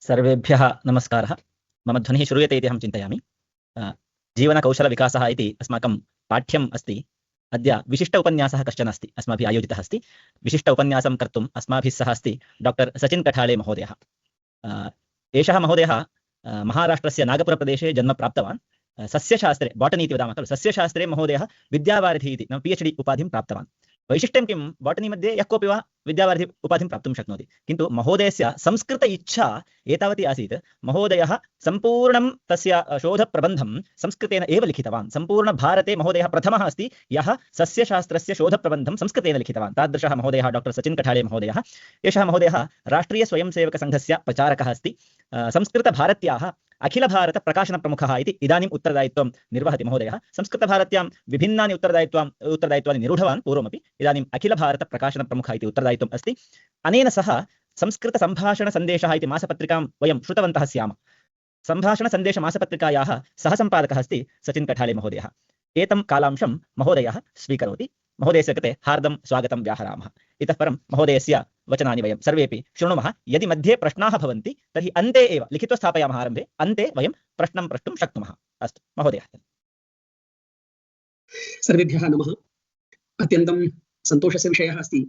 सर्वेभ्यः नमस्कारः। मम ध्वनिः श्रूयते इति अहं चिन्तयामि। जीवनकौशलविकासः इति अस्माकं पाठ्यम् अस्ति। अद्य विशिष्ट उपन्यासः कश्चन अस्ति, अस्माभिः आयोजितः अस्ति। विशिष्ट उपन्यासं कर्तुम् अस्माभिः सह अस्ति डॉक्टर सचिन् कठाले महोदयः। एषः महोदयः महाराष्ट्रस्य नागपुरप्रदेशे जन्म प्राप्तवान्। सस्यशास्त्रे, बॉटनी इति वदामः खलु, सस्यशास्त्रे महोदयः विद्यावारिधिः इति नाम PhD उपाधिं प्राप्तवान्। वैशिष्ट्यं किं, बॉटनी मध्ये यः कोऽपि वा विद्यावारिधि उपाधिं प्राप्तुं शक्नोति, किन्तु महोदयस्य संस्कृत इच्छा एतावती आसीत्। महोदयः सम्पूर्णं तस्य शोधप्रबन्धं संस्कृतेन एव लिखितवान्। सम्पूर्ण भारते महोदयः प्रथमः अस्ति यः सस्यशास्त्रस्य शोधप्रबन्धं संस्कृतेन लिखितवान्। तादृशः महोदयः डॉक्टर सचिन् कठाले महोदयः। एषः महोदयः राष्ट्रीय स्वयंसेवकसङ्घस्य प्रचारकः अस्ति। संस्कृतभारत्याः अखिलभारतप्रकाशनप्रमुखः इति इदानीम् उत्तरदायित्वं निर्वहति महोदयः। संस्कृतभारत्यां विभिन्नानि उत्तरदायित्वानि निरूढवान् पूर्वमपि। इदानीम् अखिलभारतप्रकाशनप्रमुखः इति उत्तरदायित्वम् अस्ति। अनेन सह संस्कृतसम्भाषणसन्देशः इति मासपत्रिकां वयं श्रुतवन्तः स्याम। सम्भाषणसन्देशमासपत्रिकायाः सहसम्पादकः अस्ति सचिन् कठाले महोदयः। एतं कालांशं महोदयः स्वीकरोति। महोदयस्य कृते हार्दं स्वागतं व्याहरामः। इतः परं महोदयस्य वचनानि वयं सर्वेपि शृणुमः। यदि मध्ये प्रश्नाः भवन्ति तर्हि अन्ते एव लिखित्वा स्थापयामः। आरम्भे अन्ते वयं प्रश्नं प्रष्टुं शक्नुमः। अस्तु महोदय। सर्वेभ्यः नमः। अत्यन्तं सन्तोषस्य विषयः अस्ति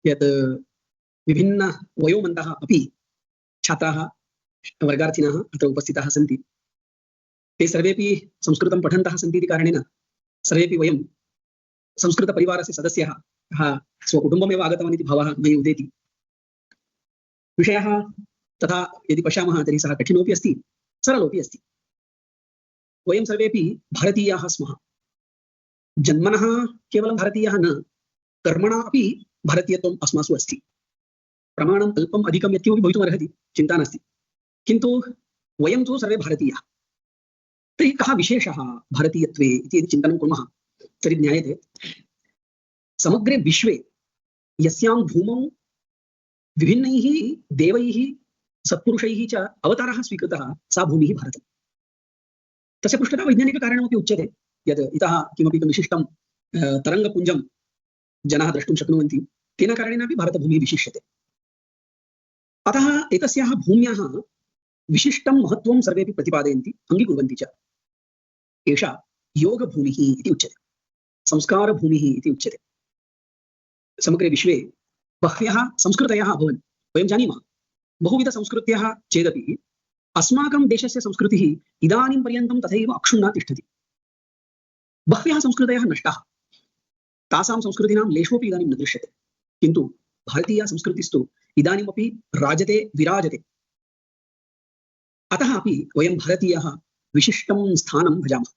यत् विभिन्न वयोमण्डः अपि छात्राः वर्गार्थिनः अत्र उपस्थिताः सन्ति। ते सर्वेपि संस्कृतं पठन्तः सन्ति इति कारणेन सर्वेपि वयं संस्कृतपरिवारस्य सदस्याः स्वकुटुम्बमेव आगतवान् इति भावः मयि उदेति। विषयः तथा यदि पश्यामः तर्हि सः कठिनोपि अस्ति, सरलोपि अस्ति। वयं सर्वेपि भारतीयाः स्मः। जन्मनः केवलं भारतीयाः न, कर्मणा अपि भारतीयत्वम् अस्मासु अस्ति। प्रमाणम् अल्पम् अधिकं यत्किमपि भवितुमर्हति, चिन्ता नास्ति, किन्तु वयं तु सर्वे भारतीयाः। तर्हि कः विशेषः भारतीयत्वे इति यदि चिन्तनं कुर्मः तर्हि ज्ञायते समग्रे विश्वे यस्यां भूमौ विभिन्नैः देवैः सत्पुरुषैः च अवतारः स्वीकृतः सा भूमिः भारतम्। तस्य पृष्ठतः वैज्ञानिककारणमपि उच्यते यत् इतः किमपि विशिष्टं तरङ्गपुञ्जं जनाः द्रष्टुं शक्नुवन्ति, तेन कारणेनापि भारतभूमिः विशिष्यते। अतः एतस्याः भूम्याः विशिष्टं महत्त्वं सर्वेपि प्रतिपादयन्ति, अङ्गीकुर्वन्ति च। एषा योगभूमिः इति उच्यते, संस्कारभूमिः इति उच्यते। समग्रे विश्वे बह्व्यः संस्कृतयः अभवन्। वयं जानीमः बहुविधसंस्कृत्यः चेदपि अस्माकं देशस्य संस्कृतिः इदानीं पर्यन्तं तथैव अक्षुण्णा तिष्ठति। बह्व्यः संस्कृतयः नष्टाः, तासां संस्कृतीनां लेशोपि इदानीं न दृश्यते, किन्तु भारतीया संस्कृतिस्तु इदानीमपि राजते विराजते। अतः अपि वयं भारतीयाः विशिष्टं स्थानं भजामः।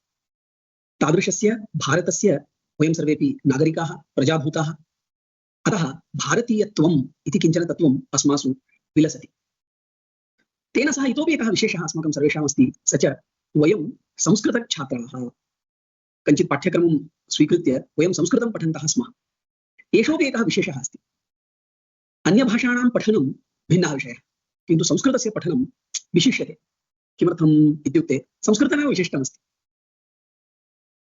तादृशस्य भारतस्य वयं सर्वेपि नागरिकाः, प्रजाभूताः। अतः भारतीयत्वम् इति किञ्चन तत्त्वम् अस्मासु विलसति। तेन सह इतोपि एकः विशेषः अस्माकं सर्वेषाम् अस्ति, स च वयं संस्कृतछात्राः। कञ्चित् पाठ्यक्रमं स्वीकृत्य वयं संस्कृतं पठन्तः स्मः। एषोपि एकः विशेषः अस्ति। अन्यभाषाणां पठनं भिन्नः विषयः, किन्तु संस्कृतस्य पठनं विशिष्यते। किमर्थम् इत्युक्ते संस्कृतमेव विशिष्टमस्ति।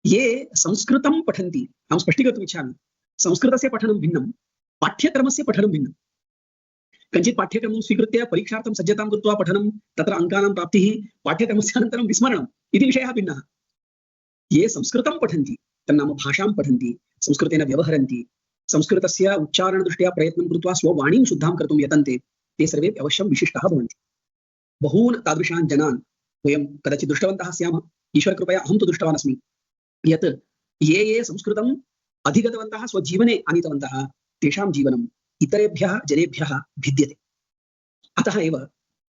ये संस्कृतं पठन्ति, अहं स्पष्टीकर्तुम् इच्छामि, संस्कृतस्य पठनं भिन्नं, पाठ्यक्रमस्य पठनं भिन्नं। कञ्चित् पाठ्यक्रमं स्वीकृत्य परीक्षार्थं सज्जतां कृत्वा पठनं, तत्र अङ्कानां प्राप्तिः, पाठ्यक्रमस्य अनन्तरं विस्मरणम् इति विषयः भिन्नः। ये संस्कृतं पठन्ति, तन्नाम भाषां पठन्ति, संस्कृतेन व्यवहरन्ति, संस्कृतस्य उच्चारणदृष्ट्या प्रयत्नं कृत्वा स्ववाणीं शुद्धां कर्तुं यतन्ते, ते सर्वे अवश्यं विशिष्टाः भवन्ति। बहून् तादृशान् जनान् वयं कदाचित् दृष्टवन्तः स्यामः। ईश्वरकृपया अहं तु दृष्टवान् अस्मि यत् ये संस्कृतम् अधिगतवन्तः, स्वजीवने आनीतवन्तः, तेषां जीवनम् इतरेभ्यः जनेभ्यः भिद्यते। अतः एव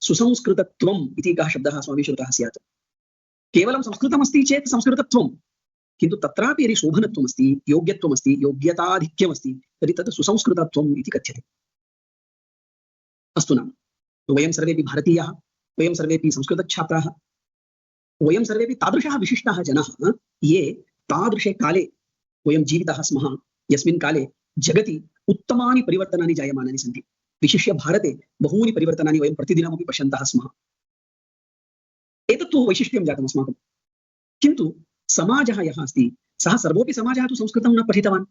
सुसंस्कृतत्वम् इति एकः शब्दः अस्माभिः श्रुतः स्यात्। केवलं संस्कृतमस्ति चेत् संस्कृतत्वं, किन्तु तत्रापि यदि शोभनत्वमस्ति, योग्यत्वमस्ति, योग्यताधिक्यमस्ति, तर्हि तत् सुसंस्कृतत्वम् इति कथ्यते। अस्तु नाम वयं सर्वेपि भारतीयाः, वयं सर्वेपि संस्कृतछात्राः, वयं सर्वेपि तादृशाः विशिष्टाः जनाः ये तादृशे काले वयं जीविताः स्मः, यस्मिन् काले जगति उत्तमानि परिवर्तनानि जायमानानि सन्ति। विशिष्य भारते बहूनि परिवर्तनानि वयं प्रतिदिनमपि पश्यन्तः स्मः। एतत्तु वैशिष्ट्यं जातम् अस्माकं। किन्तु समाजः यः अस्ति, सः सर्वोपि समाजः तु संस्कृतं न पठितवान्,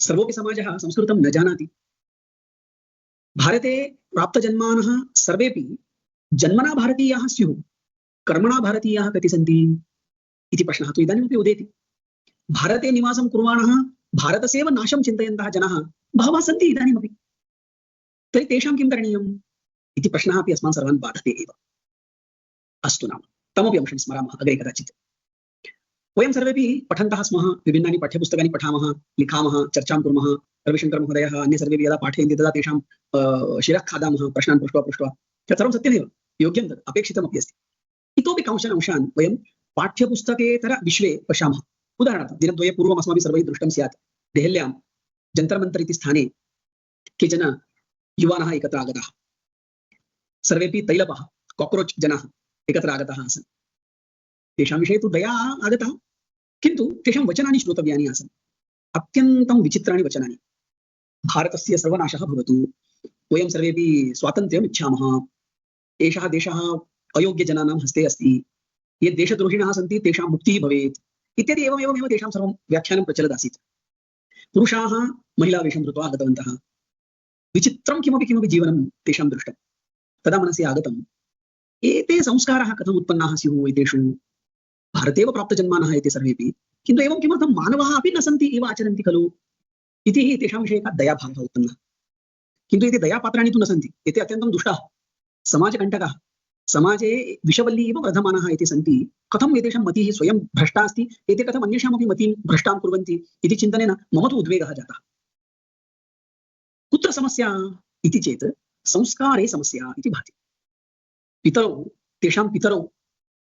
सर्वोपि समाजः संस्कृतं न जानाति। भारते प्राप्तजन्मानः सर्वेपि जन्मना भारतीयाः स्युः, कर्मणा भारतीयाः कति सन्ति इति प्रश्नः तु इदानीमपि उदेति। भारते निवासं कुर्वाणः भारतस्यैव नाशं चिन्तयन्तः जनाः बहवः सन्ति इदानीमपि। तर्हि तेषां किं करणीयम् इति प्रश्नः अपि अस्मान् सर्वान् बाधते एव। अस्तु नाम तमपि अंशं स्मरामः अग्रे कदाचित्। वयं सर्वेपि पठन्तः स्मः, विभिन्नानि पाठ्यपुस्तकानि पठामः, लिखामः, चर्चां कुर्मः। रविशङ्करमहोदयः अन्ये सर्वेपि यदा पाठयन्ति तदा तेषां शिरः खादामः प्रश्नान् पृष्ट्वा तत् सर्वं सत्यमेव, योग्यं तत् अपेक्षितमपि अस्ति। इतोपि कांश्चन अंशान् वयं पाठ्यपुस्तकेतर विश्वे पश्यामः। उदाहरणार्थं दिनद्वये पूर्वम् अस्माभिः सर्वैः दृष्टं स्यात्, देहल्यां जन्तर् मन्तर् इति स्थाने केचन युवानः एकत्र आगताः। सर्वेपि तैलपः काक्रोच् जनाः एकत्र आगताः आसन्। तेषां विषये तु दया आगता, किन्तु तेषां वचनानि श्रोतव्यानि आसन्, अत्यन्तं विचित्राणि वचनानि। भारतस्य सर्वनाशः भवतु, वयं सर्वेपि स्वातन्त्र्यम् इच्छामः, एषः देशः अयोग्यजनानां हस्ते अस्ति, ये देशद्रोहिणः सन्ति तेषां मुक्तिः भवेत् इत्यादि एवमेव तेषां सर्वं व्याख्यानं प्रचलदासीत्। पुरुषाः महिलावेषं धृत्वा आगतवन्तः, विचित्रं किमपि जीवनं तेषां दृष्टं। तदा मनसि आगतम्, एते संस्काराः कथम् उत्पन्नाः स्युः एतेषु, भारतेव प्राप्तजन्मानः एते सर्वेपि, किन्तु एवं किमर्थं मानवाः अपि न सन्ति इव आचरन्ति खलु इति तेषां विषये एकः दयाभावः उत्पन्नः। किन्तु एते दयापात्राणि तु न सन्ति, एते अत्यन्तं दुष्टाः, समाजकण्टकाः, समाजे विषवल्ली इव वर्धमानाः एते सन्ति। कथम् एतेषां मतिः स्वयं भ्रष्टा अस्ति, एते कथम् अन्येषामपि मतिं भ्रष्टां कुर्वन्ति इति चिन्तनेन मम तु उद्वेगः जातः। कुत्र समस्या इति चेत् संस्कारे समस्या इति भाति। पितरौ, तेषां पितरौ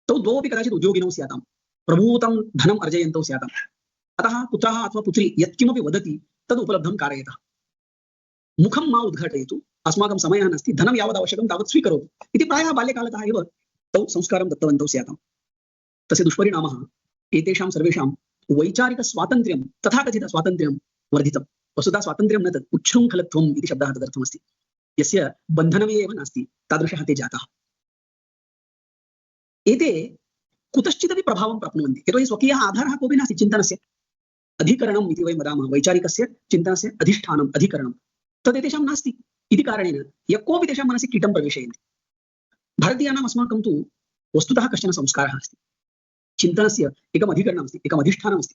तौ द्वौ अपि कदाचित् उद्योगिनौ स्याताम्, प्रभूतं धनम् अर्जयन्तौ स्याताम्। अतः पुत्रः अथवा पुत्री यत्किमपि वदति तद् उपलब्धं कारयतः। मुखं मा उद्घाटयतु, अस्माकं समयः नास्ति, धनं यावत् आवश्यकं तावत् स्वीकरोतु इति प्रायः बाल्यकालतः एव तौ संस्कारं दत्तवन्तौ स्याताम्। तस्य दुष्परिणामः एतेषां सर्वेषां वैचारिकस्वातन्त्र्यं, तथाकथितस्वातन्त्र्यं वर्धितं। वस्तुतः स्वातन्त्र्यं न तत्, उच्छृङ्खलत्वम् इति शब्दः तदर्थमस्ति। यस्य बन्धनमेव नास्ति तादृशः ते जाताः। एते कुतश्चिदपि प्रभावं प्राप्नुवन्ति, यतोहि स्वकीयः आधारः कोऽपि नास्ति चिन्तनस्य। अधिकरणम् इति वयं वदामः, वैचारिकस्य चिन्तनस्य अधिष्ठानम्, अधिकरणं तदेतेषां नास्ति इति कारणेन यः कोऽपि तेषां मनसि कीटं प्रवेशयन्ति। भारतीयानाम् अस्माकं तु वस्तुतः कश्चन संस्कारः अस्ति, चिन्तनस्य एकम् अधिकरणमस्ति, एकम् अधिष्ठानमस्ति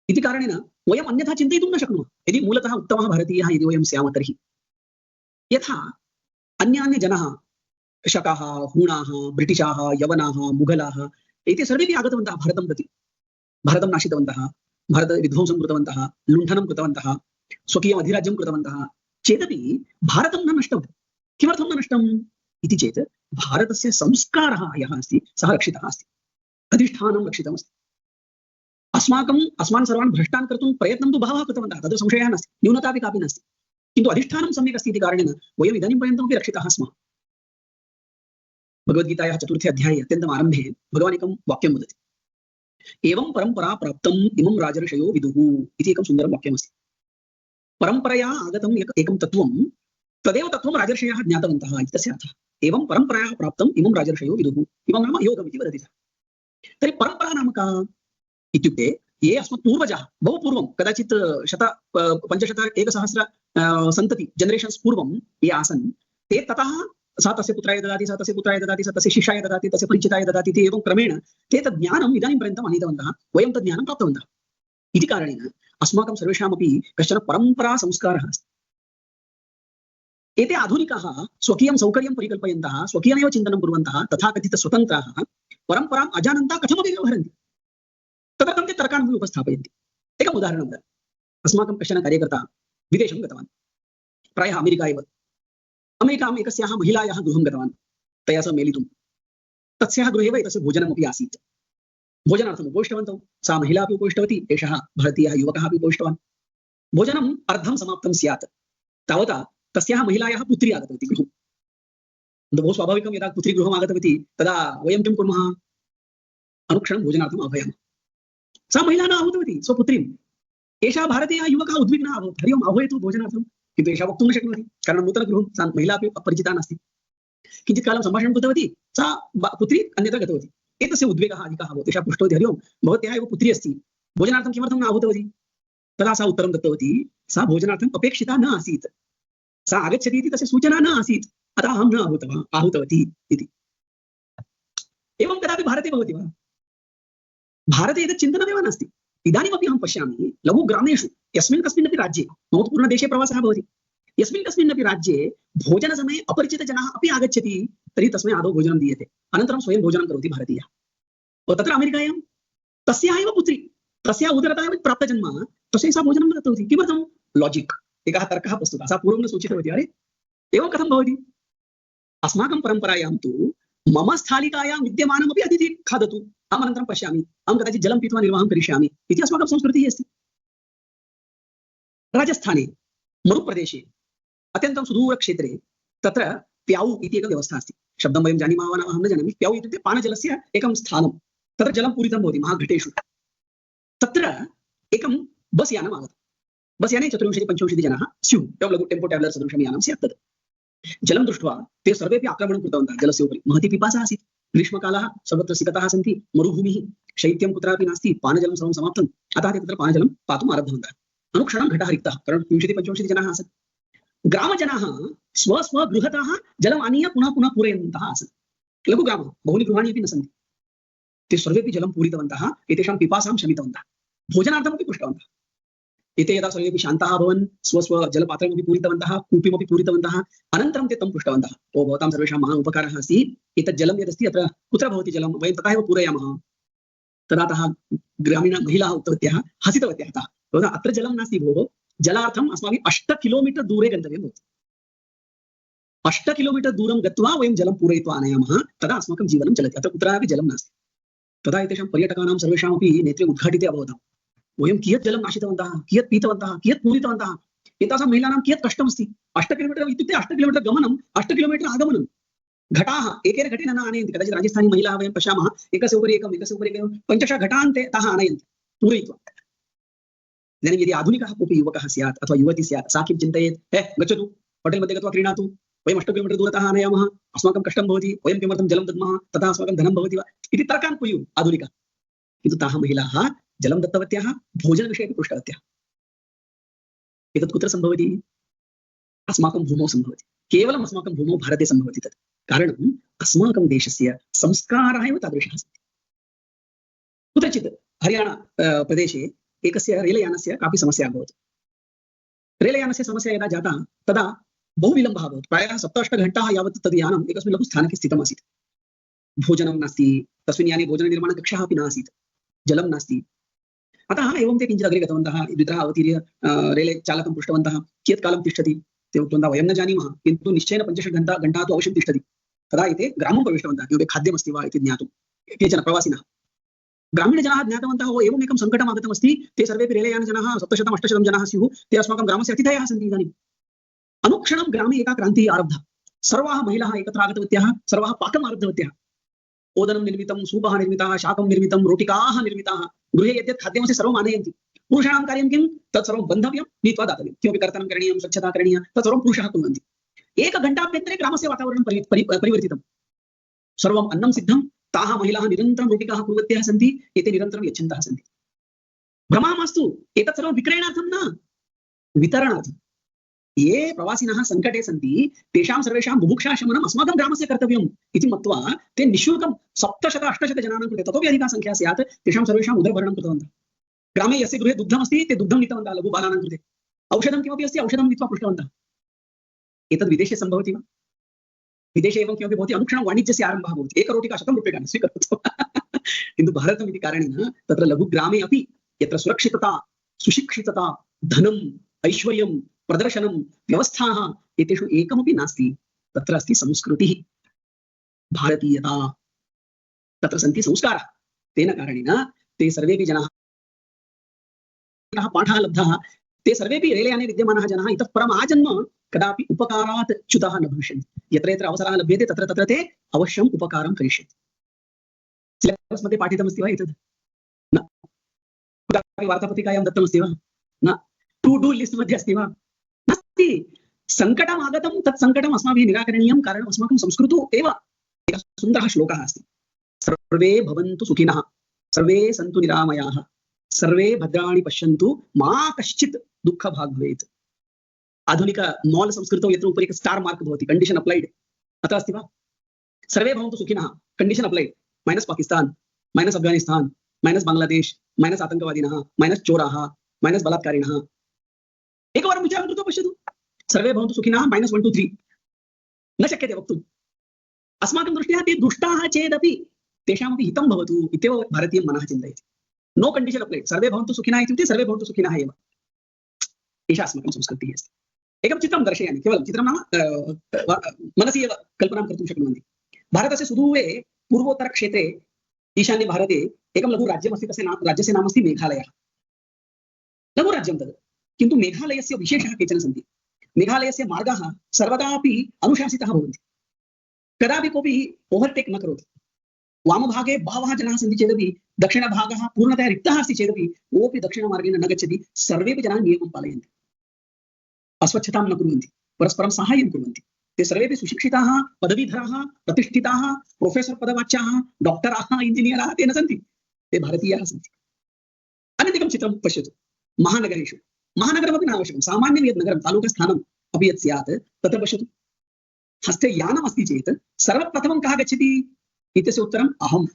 इति कारणेन वयम् अन्यथा चिन्तयितुं न शक्नुमः। यदि मूलतः उत्तमः भारतीयः यदि वयं स्यामः तर्हि, यथा अन्यान्यजनाः, शकाः, हूणाः, ब्रिटिशाः, यवनाः, मुघलाः एते सर्वेपि आगतवन्तः भारतं प्रति, भारतं नाशितवन्तः, भारतविध्वंसं कृतवन्तः, लुण्ठनं कृतवन्तः, स्वकीयम् अधिराज्यं कृतवन्तः चेदपि भारतं न नष्टं। किमर्थं न नष्टम् इति चेत् भारतस्य संस्कारः यः अस्ति सः रक्षितः अस्ति, अधिष्ठानं रक्षितमस्ति। अस्मान् सर्वान् भ्रष्टान् कर्तुं प्रयत्नं तु बहवः कृतवन्तः, तद् संशयः नास्ति, न्यूनतापि कापि नास्ति, किन्तु अधिष्ठानं सम्यक् अस्ति इति कारणेन वयम् इदानीं पर्यन्तमपि रक्षिताः स्मः। भगवद्गीतायाः 4थे अध्याये अत्यन्तम् आरम्भे भगवान् एकं वाक्यं वदति, एवं परम्परा प्राप्तम् इमं राजर्षयो विदुः इति एकं सुन्दरं वाक्यमस्ति। परम्परया आगतम् एकं तत्त्वं, तदेव तत्त्वं राजर्षयः ज्ञातवन्तः इति तस्य अर्थः। एवं परम्परया प्राप्तम् इमं राजर्षयो विदुः, इमं नाम योगम् इति वदति। तर्हि परम्परा नाम का इत्युक्ते, ये अस्मत् पूर्वजाः बहु पूर्वं कदाचित् 500-1000 सन्तति जनरेशन्स् पूर्वं ये आसन्, ते ततः सा तस्य पुत्राय ददाति, सा तस्य पुत्राय ददाति, सा तस्य शिष्याय ददाति, तस्य परिचिताय ददाति इति एवं क्रमेण ते तद् ज्ञानम् इदानीं पर्यन्तम् आनीतवन्तः, वयं तद् ज्ञानं प्राप्तवन्तः इति कारणेन अस्माकं सर्वेषामपि कश्चन परम्परा संस्कारः अस्ति। एते आधुनिकाः स्वकीयं सौकर्यं परिकल्पयन्तः, स्वकीयमेव चिन्तनं कुर्वन्तः, तथाकथित स्वतन्त्राः परम्पराम् अजानन्तः कथमपि व्यवहरन्ति, तदर्थं ते तर्कान् अपि उपस्थापयन्ति। एकम् उदाहरणं ददामि। अस्माकं कश्चन कार्यकर्ता विदेशं गतवान्, प्रायः अमेरिका एव। अमेरिकाम् एकस्याः महिलायाः गृहं गतवान् तया सह मेलितुं। तस्याः गृहे एव एतस्य भोजनमपि आसीत्। भोजनार्थम् उपविष्टवन्तौ, सा महिला अपि उपविष्टवती, एषः भारतीयः युवकः अपि उपविष्टवान्। भोजनम् अर्धं समाप्तं स्यात् तावता तस्याः महिलायाः पुत्री आगतवती गृहं। बहु स्वाभाविकं, यदा पुत्री गृहम् आगतवती तदा वयं किं कुर्मः, अनुक्षणं भोजनार्थम् आह्वयामः। सा महिला न आहूतवती स्वपुत्रीम्। एषः भारतीयः युवकः उद्विग्नः अभवत्, हरि ओम् आह्वयतु भोजनार्थं, किन्तु एषा वक्तुं न शक्नोति, कारणं नूतनगृहं, सा महिला अपि अपरिचिता नास्ति। किञ्चित् कालं सम्भाषणं कृतवती, सा पुत्री अन्यत्र गतवती। एतस्य उद्वेगः अधिकः अभवत्। एषा पृष्टवती, हरि ओम् भवत्याः एव पुत्री अस्ति, भोजनार्थं किमर्थं न आहूतवती? तदा सा उत्तरं दत्तवती, सा भोजनार्थम् अपेक्षिता न आसीत्, सा आगच्छति इति तस्य सूचना न आसीत्, अतः अहं न आहूतवती इति। एवं कदापि भारते भवति वा? भारते एतत् चिन्तनमेव नास्ति। इदानीमपि अहं पश्यामि लघुग्रामेषु यस्मिन् कस्मिन्नपि राज्ये, मम पूर्णदेशे प्रवासः भवति, यस्मिन् कस्मिन्नपि राज्ये भोजनसमये अपरिचितजनाः अपि आगच्छति तर्हि तस्मै आदौ भोजनं दीयते, अनन्तरं स्वयं भोजनं करोति भारतीयः। तत्र अमेरिकायां तस्याः एव पुत्री, तस्याः उदरतः एव प्राप्तजन्म, तस्यै सा भोजनं न दत्तवती। किमर्थं? लाजिक्, एकः तर्कः वस्तुतः, सा पूर्वं न सूचितवती। अरे एवं कथं भवति? अस्माकं परम्परायां तु मम स्थालिकायां विद्यमानमपि अतिथि खादतु, अहम् अनन्तरं पश्यामि, अहं कदाचित् जलं पीत्वा निर्वाहं करिष्यामि इति अस्माकं संस्कृतिः अस्ति। राजस्थाने मरुप्रदेशे अत्यन्तं सुदूरक्षेत्रे तत्र प्याऊ इति एका व्यवस्था अस्ति। शब्दं वयं जानीमः वा न अहं न जानामि। प्याऊ इत्युक्ते पानजलस्य एकं स्थानं, तत्र जलं पूरितं भवति महाघटेषु। तत्र एकं बस् यानम् आगतं। बस् याने 40-45 जनाः स्युः, एवं लघु टेम्पो ट्रावेलर् सदृशं यानं स्यात् तत्। जलं दृष्ट्वा ते सर्वेपि आक्रमणं कृतवन्तः जलस्य उपरि। महती पिपासा आसीत्, ग्रीष्मकालः, सर्वत्र सिकताः सन्ति, मरुभूमिः, शैत्यं कुत्रापि नास्ति, पानजलं सर्वं समाप्तम्, अतः ते तत्र पानजलं पातुम् आरब्धवन्तः। अनुक्षणं घटः रिक्तः, कारणं 30-45 जनाः आसन्। ग्रामजनाः स्वगृहतः जलम् आनीय पुनः पुनः पूरयन्तः आसन्। लघुग्रामः, बहूनि गृहाणि अपि न सन्ति। ते सर्वेपि जलं पूरितवन्तः, एतेषां पिपासां शमितवन्तः, भोजनार्थमपि पृष्टवन्तः। एते यदा सर्वेपि शान्ताः अभवन्, जलपात्रमपि पूरितवन्तः, कूपीमपि पूरितवन्तः, अनन्तरं ते तं पृष्टवन्तः, ओ भवतां सर्वेषां महान् उपकारः अस्ति, एतत् जलं यदस्ति अत्र कुत्र भवति जलं, वयं तथा एव पूरयामः। तदा तः ग्रामीणमहिलाः उक्तवत्यः, हसितवत्यः ताः, भवतः अत्र जलं नास्ति भोः, जलार्थम् अस्माभिः 8 किलोमीटर् दूरे गन्तव्यं भवति। 8 किलोमीटर् दूरं गत्वा वयं जलं पूरयित्वा आनयामः, तदा अस्माकं जीवनं चलति, अत्र कुत्रापि जलं नास्ति। तदा एतेषां पर्यटकानां सर्वेषामपि नेत्रे उद्घाटिते अभवताम्। वयं कियत् जलं नाशितवन्तः, कियत् पीतवन्तः, कियत् पूरितवन्तः, एतासां महिलानां कियत् कष्टमस्ति। 8 किलोमीटर् इत्युक्ते 8 किलोमीटर् गमनं, 8 किलोमीटर् आगमनं। घटाः एकेन घटेन न आनयन्ति, कदाचित् राजस्थानी महिलाः वयं पश्यामः, एकस्य उपरि एकं 5-6 घटान् ते ताः आनयन्ति पूरयित्वा। इदानीं यदि आधुनिकः कोऽपि युवकः स्यात् अथवा युवती स्यात्, सा किं चिन्तयेत्, हे गच्छतु होटेल् मध्ये गत्वा क्रीणातु, वयं 8 किलोमीटर् दूरतः आनयामः, अस्माकं कष्टं भवति, वयं किमर्थं जलं दद्मः, तथा अस्माकं धनं भवति वा इति तर्कान् कुर्युः आधुनिकः। किन्तु ताः महिलाः जलं दत्तवत्याः, भोजनविषये अपि पृष्टवत्याः। एतत् कुत्र सम्भवति? अस्माकं भूमौ सम्भवति, केवलम् अस्माकं भूमौ भारते सम्भवति तत्। कारणम् अस्माकं देशस्य संस्काराः एव तादृशाः सन्ति। कुत्रचित् हरियाणा प्रदेशे एकस्य रेलयानस्य कापि समस्या अभवत्। रेलयानस्य समस्या यदा जाता तदा बहु विलम्बः अभवत्, प्रायः 7-8 घण्टाः यावत् तद् यानम् एकस्मिन् लघुस्थानके स्थितम् आसीत्। भोजनं नास्ति, तस्मिन् याने भोजननिर्माणकक्षः अपि नासीत्, जलं नास्ति। अतः एवं ते किञ्चित् अग्रे गतवन्तः, द्वित्रः अवतीर्य रेले चालकं पृष्टवन्तः, कियत् कालं तिष्ठति? ते उक्तवन्तः, वयं न जानीमः, किन्तु निश्चयेन 5-6 घण्टाः तु अवश्यं तिष्ठति। तदा एते ग्रामं प्रविष्टवन्तः, किमपि खाद्यमस्ति वा इति ज्ञातुं। केचन प्रवासिनः ग्रामीणजनाः ज्ञातवन्तः, ओ एवम् एकं सङ्कटम् आगतमस्ति, ते सर्वेपि रेलयानजनाः 700-800 जनाः स्युः, ते अस्माकं ग्रामस्य अतिथयः सन्ति इदानीम्। अनुक्षणं ग्रामे एका क्रान्तिः आरब्धा, सर्वाः महिलाः एकत्र आगतवत्याः, सर्वाः पाकम् आरब्धवत्याः। ओदनं निर्मितं, सूपः निर्मितः, शाकं निर्मितं, रोटिकाः निर्मिताः, गृहे यद्यत् खाद्यमस्ति सर्वम् आनयन्ति। पुरुषाणां कार्यं किं? तत् सर्वं बन्धव्यं, नीत्वा दातव्यं, किमपि कर्तनं करणीयं, स्वच्छता करणीया, तत् सर्वं पुरुषाः कुर्वन्ति। एकघण्टाभ्यन्तरे ग्रामस्य वातावरणं परिवर्तितं, सर्वम् अन्नं सिद्धं, ताः महिलाः निरन्तरं रोटिकाः कुर्वत्यः सन्ति, एते निरन्तरं यच्छन्तः सन्ति। भ्रमः मास्तु, एतत् सर्वं विक्रयणार्थं न, वितरणार्थं। ये प्रवासिनः सङ्कटे सन्ति, तेषां सर्वेषां बुभुक्षाशमनम् अस्माकं ग्रामस्य कर्तव्यम् इति मत्वा ते निःशुल्कं 700-800 जनानां कृते, ततोपि अधिका संख्या स्यात्, तेषां सर्वेषाम् उदरभरणं कृतवन्तः। ग्रामे यस्य गृहे दुग्धमस्ति, ते दुग्धं नीतवन्तः लघुबालानां कृते, औषधं किमपि अस्ति, औषधं नीत्वा पृष्टवन्तः। एतद् विदेशे सम्भवति वा? विदेशे एवं किमपि भवति, अनुक्षणं वाणिज्यस्य आरम्भः भवति, एकरोटिका 100 रूप्यकाणि स्वीकरोतु। किन्तु भारतम् इति कारणेन तत्र लघुग्रामे अपि यत्र सुरक्षितता, सुशिक्षितता, धनम्, ऐश्वर्यं, प्रदर्शनं, व्यवस्थाः, एतेषु एकमपि नास्ति। तत्र अस्ति संस्कृतिः, भारतीयता, तत्र सन्ति संस्काराः। तेन कारणेन ते सर्वेपि जनाः पाठः लब्धः, ते सर्वेपि रेलयाने विद्यमानः जनाः इतः परम् आजन्म कदापि उपकारात् च्युताः न भविष्यन्ति। यत्र यत्र अवसरः लभ्यते तत्र तत्र ते अवश्यम् उपकारं करिष्यन्ति। सिलेबस् मध्ये पाठितमस्ति वा एतद्? न। कुत्रापि वार्तापत्रिकायां दत्तमस्ति वा? न। टु डू लिस्ट् मध्ये अस्ति वा? नास्ति। सङ्कटम् आगतं, तत् सङ्कटम् अस्माभिः निराकरणीयं, कारणम् अस्माकं संस्कृतौ एव एकः सुन्दरः श्लोकः अस्ति, सर्वे भवन्तु सुखिनः, सर्वे सन्तु निरामयाः, सर्वे भद्राणि पश्यन्तु, मा कश्चित् दुःखभाग् भवेत्। आधुनिक मॉल संस्कृतौ यत्र उपरि एकं स्टार मार्क् भवति, कंडीशन अप्लाइड, अतः अस्ति वा? सर्वे भवन्तु सुखिनः, condition applied, minus Pakistan, minus Afghanistan, minus Bangladesh, minus आतंकवादिनः, माइनस चोराः, माइनस बलात्कारिणः। एकवारं विचारं कृत्वा पश्यतु, सर्वे भवन्तु सुखिनः -1 2 3 न शक्यते वक्तुम्। अस्माकं दृष्ट्या ते दुष्टाः चेदपि तेषामपि हितं भवतु इत्येव भारतीयं मनः चिन्तयति। नो कंडीशन अप्लाइड, सर्वे भवन्तु सुखिनः इत्युक्ते सर्वे भवन्तु सुखिनः एव। एषा अस्माकं संस्कृतिः अस्ति। एकं चित्रं दर्शयामि, केवलं चित्रं नाम मनसि एव कल्पनां कर्तुं शक्नुवन्ति। भारतस्य सुदूरे पूर्वोत्तरक्षेत्रे ईशान्य भारते एकं लघु राज्यमस्ति, तस्य राज्यस्य नाम अस्ति मेघालयः। लघु राज्यं तद्, किन्तु मेघालयस्य विशेषः केचन सन्ति। मेघालयस्य मार्गाः सर्वदापि अनुशासिताः भवन्ति, कदापि कोऽपि ओवर्टेक् न करोति। वामभागे बहवः जनाः सन्ति चेदपि दक्षिणभागः पूर्णतया रिक्तः अस्ति चेदपि कोऽपि दक्षिणमार्गेण न गच्छति। सर्वेपि जनाः नियमं पालयन्ति, अस्वच्छतां न कुर्वन्ति, परस्परं साहाय्यं कुर्वन्ति। ते सर्वेपि सुशिक्षिताः, पदवीधराः, प्रतिष्ठिताः, प्रोफेसर् पदवाच्याः, डॉक्टराः, इंजिनियराः ते न सन्ति, ते भारतीयाः सन्ति। अन्यदेकं चित्रं पश्यतु, महानगरेषु, महानगरमपि न आवश्यकं, सामान्यं यद् नगरं, तालुकस्थानम् अपि यत् स्यात् तत्र पश्यतु, हस्ते यानमस्ति चेत् सर्वप्रथमं कः गच्छति इत्यस्य उत्तरम् अहम्।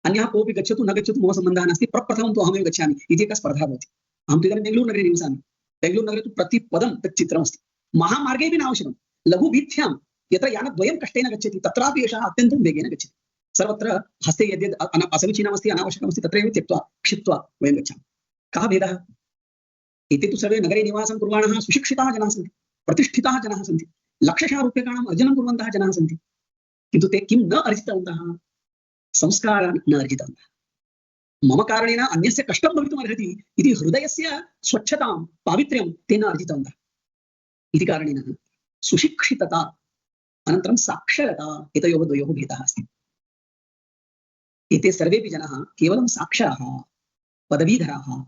अन्यः कोऽपि गच्छतु न गच्छतु मम सम्बन्धः नास्ति, प्रप्रथमं तु अहमेव गच्छामि इति एका स्पर्धा भवति। अहं तु इदानीं बेङ्गलूरुनगरे निवसामि, बेङ्गलूरुनगरे तु प्रतिपदं तत् चित्रमस्ति। महामार्गेपि न आवश्यकं, लघुवीथ्यां यत्र यानद्वयं कष्टेन गच्छति तत्रापि एषः अत्यन्तं वेगेन गच्छति। सर्वत्र हस्ते यद्यद् असमीचीनमस्ति, अनावश्यकमस्ति तत्रैव त्यक्त्वा क्षिप्त्वा वयं गच्छामः। कः भेदः? एते तु सर्वे नगरे निवासं कुर्वाणः सुशिक्षिताः जनाः सन्ति, प्रतिष्ठिताः जनाः सन्ति, लक्षशः रूप्यकाणाम् अर्जनं कुर्वन्तः जनाः सन्ति, किन्तु ते किं न अर्जितवन्तः? संस्कारान् न अर्जितवन्तः। मम कारणेन अन्यस्य कष्टं भवितुम् अर्हति इति हृदयस्य स्वच्छतां, पावित्र्यं ते न अर्जितवन्तः। इति कारणेन सुशिक्षितता अनन्तरं साक्षरता एतयोः द्वयोः भेदः अस्ति। एते सर्वेपि जनाः केवलं साक्षराः, पदवीधराः,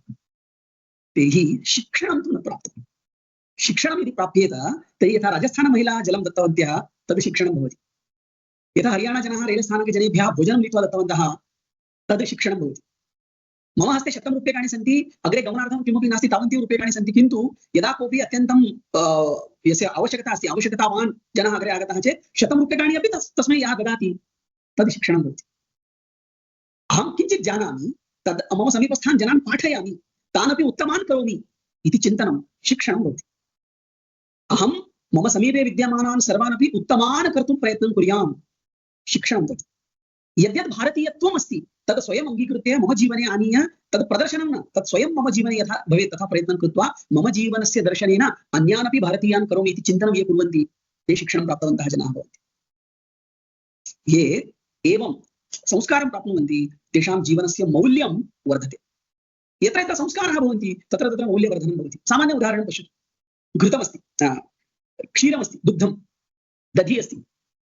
तैः शिक्षणं तु न प्राप्तं। शिक्षणं यदि प्राप्येत तर्हि यथा राजस्थानमहिलाः जलं दत्तवत्यः तद् शिक्षणं भवति, यथा हरियाणाजनाः रेलस्थानके जनेभ्यः भोजनं नीत्वा दत्तवन्तः तद् शिक्षणं भवति। मम हस्ते 100 रूप्यकाणि सन्ति, अग्रे गमनार्थं किमपि नास्ति, तावन्ति रूप्यकाणि सन्ति, किन्तु यदा कोऽपि अत्यन्तं यस्य आवश्यकता अस्ति, आवश्यकतावान् जनः अग्रे आगतः चेत् 100 रूप्यकाणि अपि तस्मै यः ददाति तद् शिक्षणं भवति। अहं किञ्चित् जानामि, तद् मम समीपस्थान् जनान् पाठयामि, तानपि उत्तमान् करोमि इति चिन्तनं शिक्षणं भवति। अहं मम समीपे विद्यमानान् सर्वान् अपि उत्तमान् कर्तुं प्रयत्नं कुर्याम्, शिक्षणं तत्। यद्यद् भारतीयत्वम् अस्ति तद् स्वयम् अङ्गीकृत्य मम जीवने आनीय तद् प्रदर्शनं न, तत् स्वयं मम जीवने यथा भवेत् तथा प्रयत्नं कृत्वा मम जीवनस्य दर्शनेन अन्यानपि भारतीयान् करोमि इति चिन्तनं ये कुर्वन्ति ते शिक्षणं प्राप्तवन्तः जनाः भवन्ति। ये एवं संस्कारं प्राप्नुवन्ति तेषां जीवनस्य मौल्यं वर्धते। यत्र यत्र संस्काराः भवन्ति तत्र तत्र मौल्यवर्धनं भवति। सामान्य उदाहरणं पश्यतु, घृतमस्ति, क्षीरमस्ति, दुग्धं, दधि अस्ति,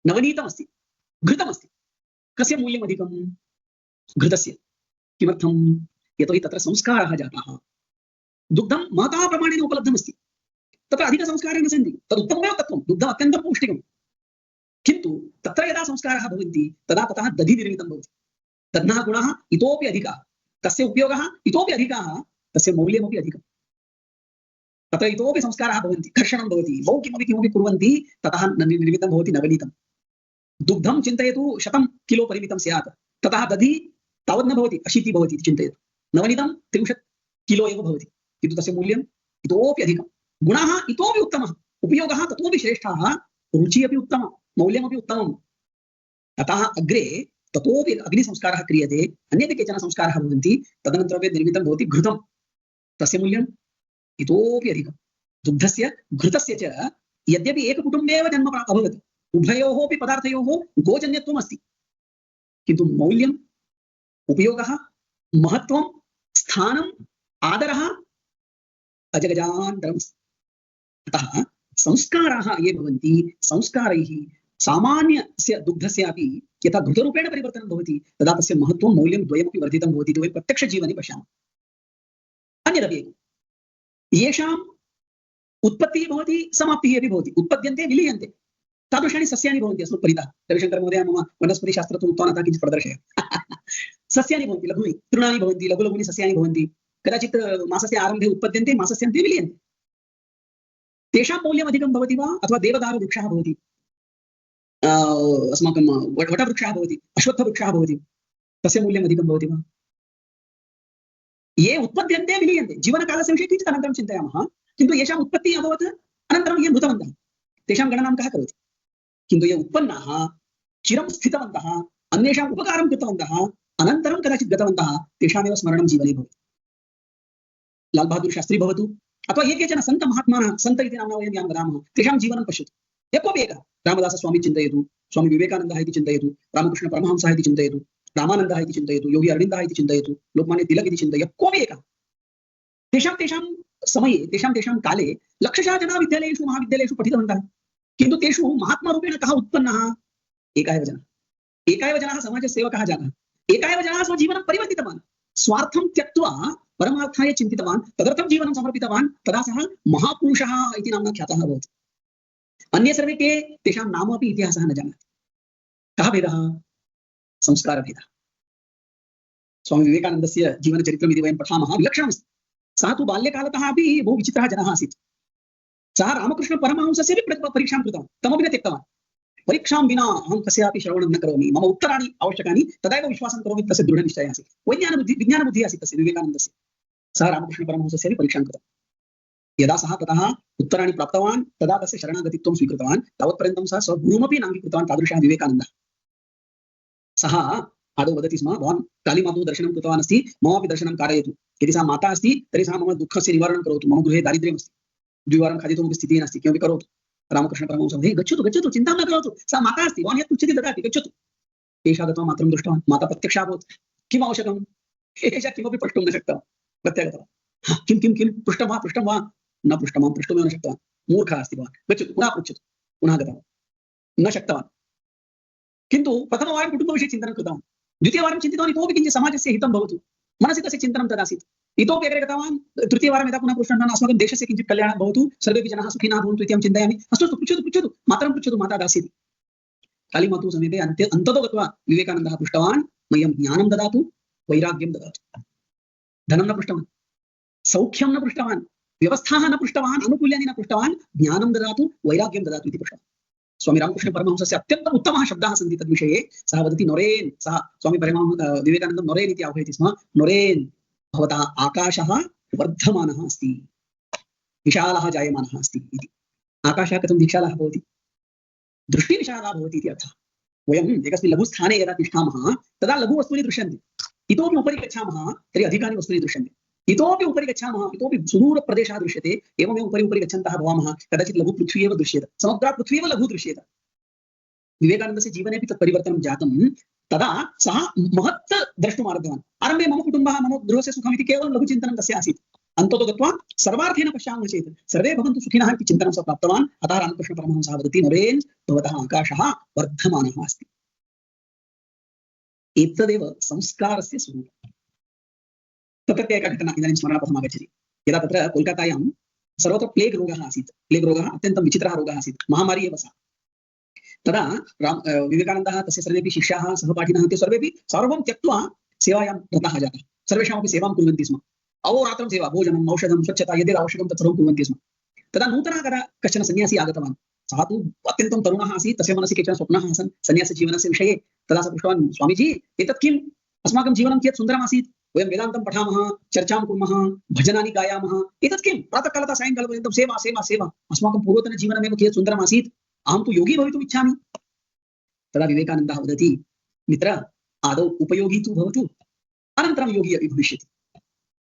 नवनीतमस्ति, घृतमस्ति, कस्य मूल्यम् अधिकं? घृतस्य। किमर्थं? यतोहि तत्र संस्काराः जाताः। दुग्धं महता प्रमाणेन उपलब्धमस्ति, तत्र अधिकसंस्काराः न सन्ति, तदुत्तममेव तत्त्वं, दुग्धम् अत्यन्तं पौष्टिकं, किन्तु तत्र यदा संस्काराः भवन्ति तदा ततः दधि निर्मितं भवति। दध्नः गुणः इतोपि अधिकाः, तस्य उपयोगः इतोपि अधिकाः, तस्य मौल्यमपि अधिकं। तत्र इतोपि संस्काराः भवन्ति, घर्षणं भवति, बहु किमपि किमपि कुर्वन्ति, ततः निर्मितं भवति नवनीतं। दुग्धं चिन्तयतु 100 किलो परिमितं स्यात्, ततः दधि तावत् न भवति, 80 भवति इति चिन्तयतु। नवनीतं 30 किलो एव भवति, किन्तु तस्य मूल्यम् इतोपि अधिकं, गुणः इतोपि उत्तमः, उपयोगः ततोपि श्रेष्ठः, रुचिः अपि उत्तमा, मौल्यमपि उत्तमम्। अतः अग्रे ततोपि अग्निसंस्कारः क्रियते, अन्यपि केचन संस्काराः भवन्ति, तदनन्तरं निर्मितं भवति घृतं, तस्य मूल्यम् इतोपि अधिकं। दुग्धस्य घृतस्य च यद्यपि एककुटुम्बे एव जन्म अभवत्, उभयोः अपि पदार्थयोः गोजन्यत्वम् अस्ति, किन्तु मौल्यम्, उपयोगः, महत्त्वं, स्थानम्, आदरः अजगजान्तरमस्ति। अतः संस्काराः ये भवन्ति, संस्कारैः सामान्यस्य दुग्धस्यापि यथा घृतरूपेण परिवर्तनं भवति तदा तस्य महत्त्वं, मौल्यं द्वयमपि वर्धितं भवति इति वयं प्रत्यक्षजीवने पश्यामः। अन्यदपि येषाम् उत्पत्तिः भवति, समाप्तिः अपि भवति, उत्पद्यन्ते, विलीयन्ते, तादृशानि सस्यानि भवन्ति अस्मत् परितः। रविशङ्कर महोदय मम वनस्पतिशास्त्र तु उक्तवान्, अतः किञ्चित् प्रदर्शय। सस्यानि भवन्ति, लघूनि तृणानि भवन्ति, लघु लघूनि सस्यानि भवन्ति, कदाचित् मासस्य आरम्भे उत्पद्यन्ते, मासस्यान्ते विलीयन्ते। तेषां मौल्यमधिकं भवति वा अथवा देवदारुवृक्षः भवति, अस्माकं वटवृक्षः भवति, अश्वत्थवृक्षः भवति, तस्य मूल्यम् अधिकं भवति वा? ये उत्पद्यन्ते विलीयन्ते, जीवनकालस्य विषये किञ्चित् अनन्तरं चिन्तयामः, किन्तु येषाम् उत्पत्तिः अभवत् अनन्तरं ये मृतवन्तः तेषां गणनां कः करोति? किन्तु ये उत्पन्नाः चिरं स्थितवन्तः, अन्येषाम् उपकारं कृतवन्तः, अनन्तरं कदाचित् गतवन्तः, तेषामेव स्मरणं जीवने भवति। लाल् बहादुर शास्त्री भवतु अथवा ये केचन सन्त महात्मानः, सन्त इति नाम्ना वयं यां वदामः, तेषां जीवनं पश्यतु। यः कोऽपि एकः रामदासस्वामी चिन्तयतु, स्वामी विवेकानन्दः इति चिन्तयतु, रामकृष्ण परमहंसः इति चिन्तयतु, रामानन्दः इति चिन्तयतु, योगी अरविन्दः इति चिन्तयतु, लोकमान्य तिलक इति चिन्तयतु, यः कोऽपि एकः तेषां समये, तेषां काले लक्षशः जनाः विद्यालयेषु महाविद्यालयेषु पठितवन्तः, किन्तु तेषु महात्मारूपेण कः उत्पन्नः? एकः एव जनः, एकः एव जनः समाजसेवकः जातः, एकः एव जनः स्वजीवनं परिवर्तितवान्, स्वार्थं त्यक्त्वा परमार्थाय चिन्तितवान्, तदर्थं जीवनं समर्पितवान्, तदा सः महापुरुषः इति नाम्ना ख्यातः अभवत्। अन्ये सर्वे के, तेषां नाम अपि इतिहासः न जानाति। कः भेदः? संस्कारभेदः। स्वामी विवेकानन्दस्य जीवनचरित्रम् यदि वयं पठामः विलक्षणमस्ति। सः तु बाल्यकालतः अपि बहु विचित्रः जनः आसीत्। सः रामकृष्ण परमहंसस्य परीक्षां कृतवान्, तमपि न त्यक्तवान्। परीक्षां विना अहं कस्यापि श्रवणं न करोमि, मम उत्तराणि आवश्यकानि, तदा एव विश्वासं करोमि, तस्य दृढनिश्चयः आसीत्। विज्ञानबुद्धिः आसीत् तस्य विवेकानन्दस्य। सः रामकृष्ण परमहंसस्य परीक्षां कृतवान्। यदा सः ततः उत्तराणि प्राप्तवान्, तदा तस्य शरणागतित्वं स्वीकृतवान्। तावत्पर्यन्तं सः स्वगुरुमपि नाङ्गीकृतवान्, तादृशः विवेकानन्दः। सः आदौ वदति स्म, भवान् कालीमातुः दर्शनं कृतवान् अस्ति, ममापि दर्शनं कारयतु। यदि सा माता अस्ति तर्हि सः मम दुःखस्य निवारणं करोतु, मम गृहे दारिद्र्यमस्ति, द्विवारं खादितुमपि स्थितिः नास्ति, किमपि करोतु। रामकृष्ण परमहंसः वदति, गच्छतु, चिन्तां न करोतु, सा माता अस्ति, भवान् यत् पृच्छति ददाति, गच्छतु। एषः गत्वा मातरं दृष्टवान्, माता प्रत्यक्षा अभवत्। किम् आवश्यकम्? एषः किमपि प्रष्टुं न शक्तवान्, प्रत्यागतवान्। किं पृष्टं वा? न पृष्टवान्, प्रष्टुमेव न शक्तवान्। मूर्खः अस्ति भवान्, गच्छतु, पुनः पृच्छतु, पुनः गतवान्, न शक्तवान्। किन्तु प्रथमवारं कुटुम्बविषये चिन्तनं कृतवान्, द्वितीयवारं चिन्तितवान्, इतोपि किञ्चित् समाजस्य हितं भवतु, मनसि तस्य चिन्तनं तदासीत्। इतोपि अग्रे गतवान्, तृतीयवारं यदा पुनः पृष्टवान्, अस्माकं देशस्य किञ्चित् कल्याणं भवतु, सर्वेपि जनाः सुखिनः भवन्तु इति अहं चिन्तयामि। अस्तु, पृच्छतु, मातरं पृच्छतु, माता दास्यति। कालीमातुः समीपे अन्ततो गत्वा विवेकानन्दः पृष्टवान्, मह्यं ज्ञानं ददातु, वैराग्यं ददातु। धनं न पृष्टवान्, सौख्यं न पृष्टवान्, व्यवस्थाः न पृष्टवान्, आनुकूल्यानि न पृष्टवान्, ज्ञानं ददातु, वैराग्यं ददातु इति पृष्टवान्। स्वामी रामकृष्ण परमहंसस्य अत्यन्तम् उत्तमः शब्दाः सन्ति तद्विषये। सः वदति, नोरेन्, सः स्वामी विवेकानन्दं नोरेन् इति आह्वयति स्म। नोरेन्, भवतः आकाशः वर्धमानः अस्ति, विशालः जायमानः अस्ति इति। आकाशः कथं विशालः भवति? दृष्टिविशाला भवति इति अर्थः। वयम् एकस्मिन् लघुस्थाने यदा तिष्ठामः तदा लघुवस्तूनि दृश्यन्ते, इतोपि उपरि गच्छामः तर्हि अधिकानि वस्तूनि दृश्यन्ते, इतोपि उपरि गच्छामः इतोपि सुदूरप्रदेशः दृश्यते, एवमेव उपरि गच्छन्तः भवामः, कदाचित् लघुपृथ्वी एव दृश्येत, समग्रा पृथ्वी एव लघु दृश्येत। विवेकानन्दस्य जीवनेपि तत् परिवर्तनं जातं। तदा सः महत् द्रष्टुम् आरब्धवान्। आरम्भे मम कुटुम्बः, मम गृहस्य सुखमिति केवलं लघुचिन्तनं तस्य आसीत्। अन्ततो गत्वा सर्वार्थेन पश्यामः चेत् सर्वे भवन्तु सुखिनः इति चिन्तनं सः प्राप्तवान्। अतः रामकृष्ण परमहंसः वदति, नरेन्, भवतः आकाशः वर्धमानः अस्ति। एतदेव संस्कारस्य स्वरूपम्। तत्रत्य एका घटना इदानीं स्मरणापथम् आगच्छति। यदा तत्र कोल्कातायां सर्वत्र प्लेग् रोगः आसीत्, प्लेग् रोगः अत्यन्तं विचित्रः रोगः आसीत्, महामारी एव सा। तदा विवेकानन्दः, तस्य सर्वेपि शिष्याः, सहपाठिनः, ते सर्वेपि सर्वं त्यक्त्वा सेवायां रताः जाताः। सर्वेषामपि सेवां कुर्वन्ति स्म, अहोरात्रं सेवा, भोजनम्, औषधं, स्वच्छता, यद्यद् आवश्यकं तत् सर्वं कुर्वन्ति स्म। तदा नूतनः कश्चन सन्यासी आगतवान्। सः तु अत्यन्तं तरुणः आसीत्, तस्य मनसि केचन स्वप्नाः आसन् सन्यासजीवनस्य विषये। तदा सः पृष्टवान्, स्वामीजी, एतत् किम्? अस्माकं जीवनं कियत् सुन्दरम् आसीत्, वयं वेदान्तं पठामः, चर्चां कुर्मः, भजनानि गायामः, एतत् किं? प्रातःकालतः सायङ्कालपर्यन्तं सेवा सेवा सेवा, अस्माकं पूर्वतनजीवनमेव कियत् सुन्दरम् आसीत्, अहं तु योगी भवितुम् इच्छामि। तदा विवेकानन्दः वदति, मित्र, आदौ उपयोगी तु भवतु, अनन्तरं योगी अपि भविष्यति।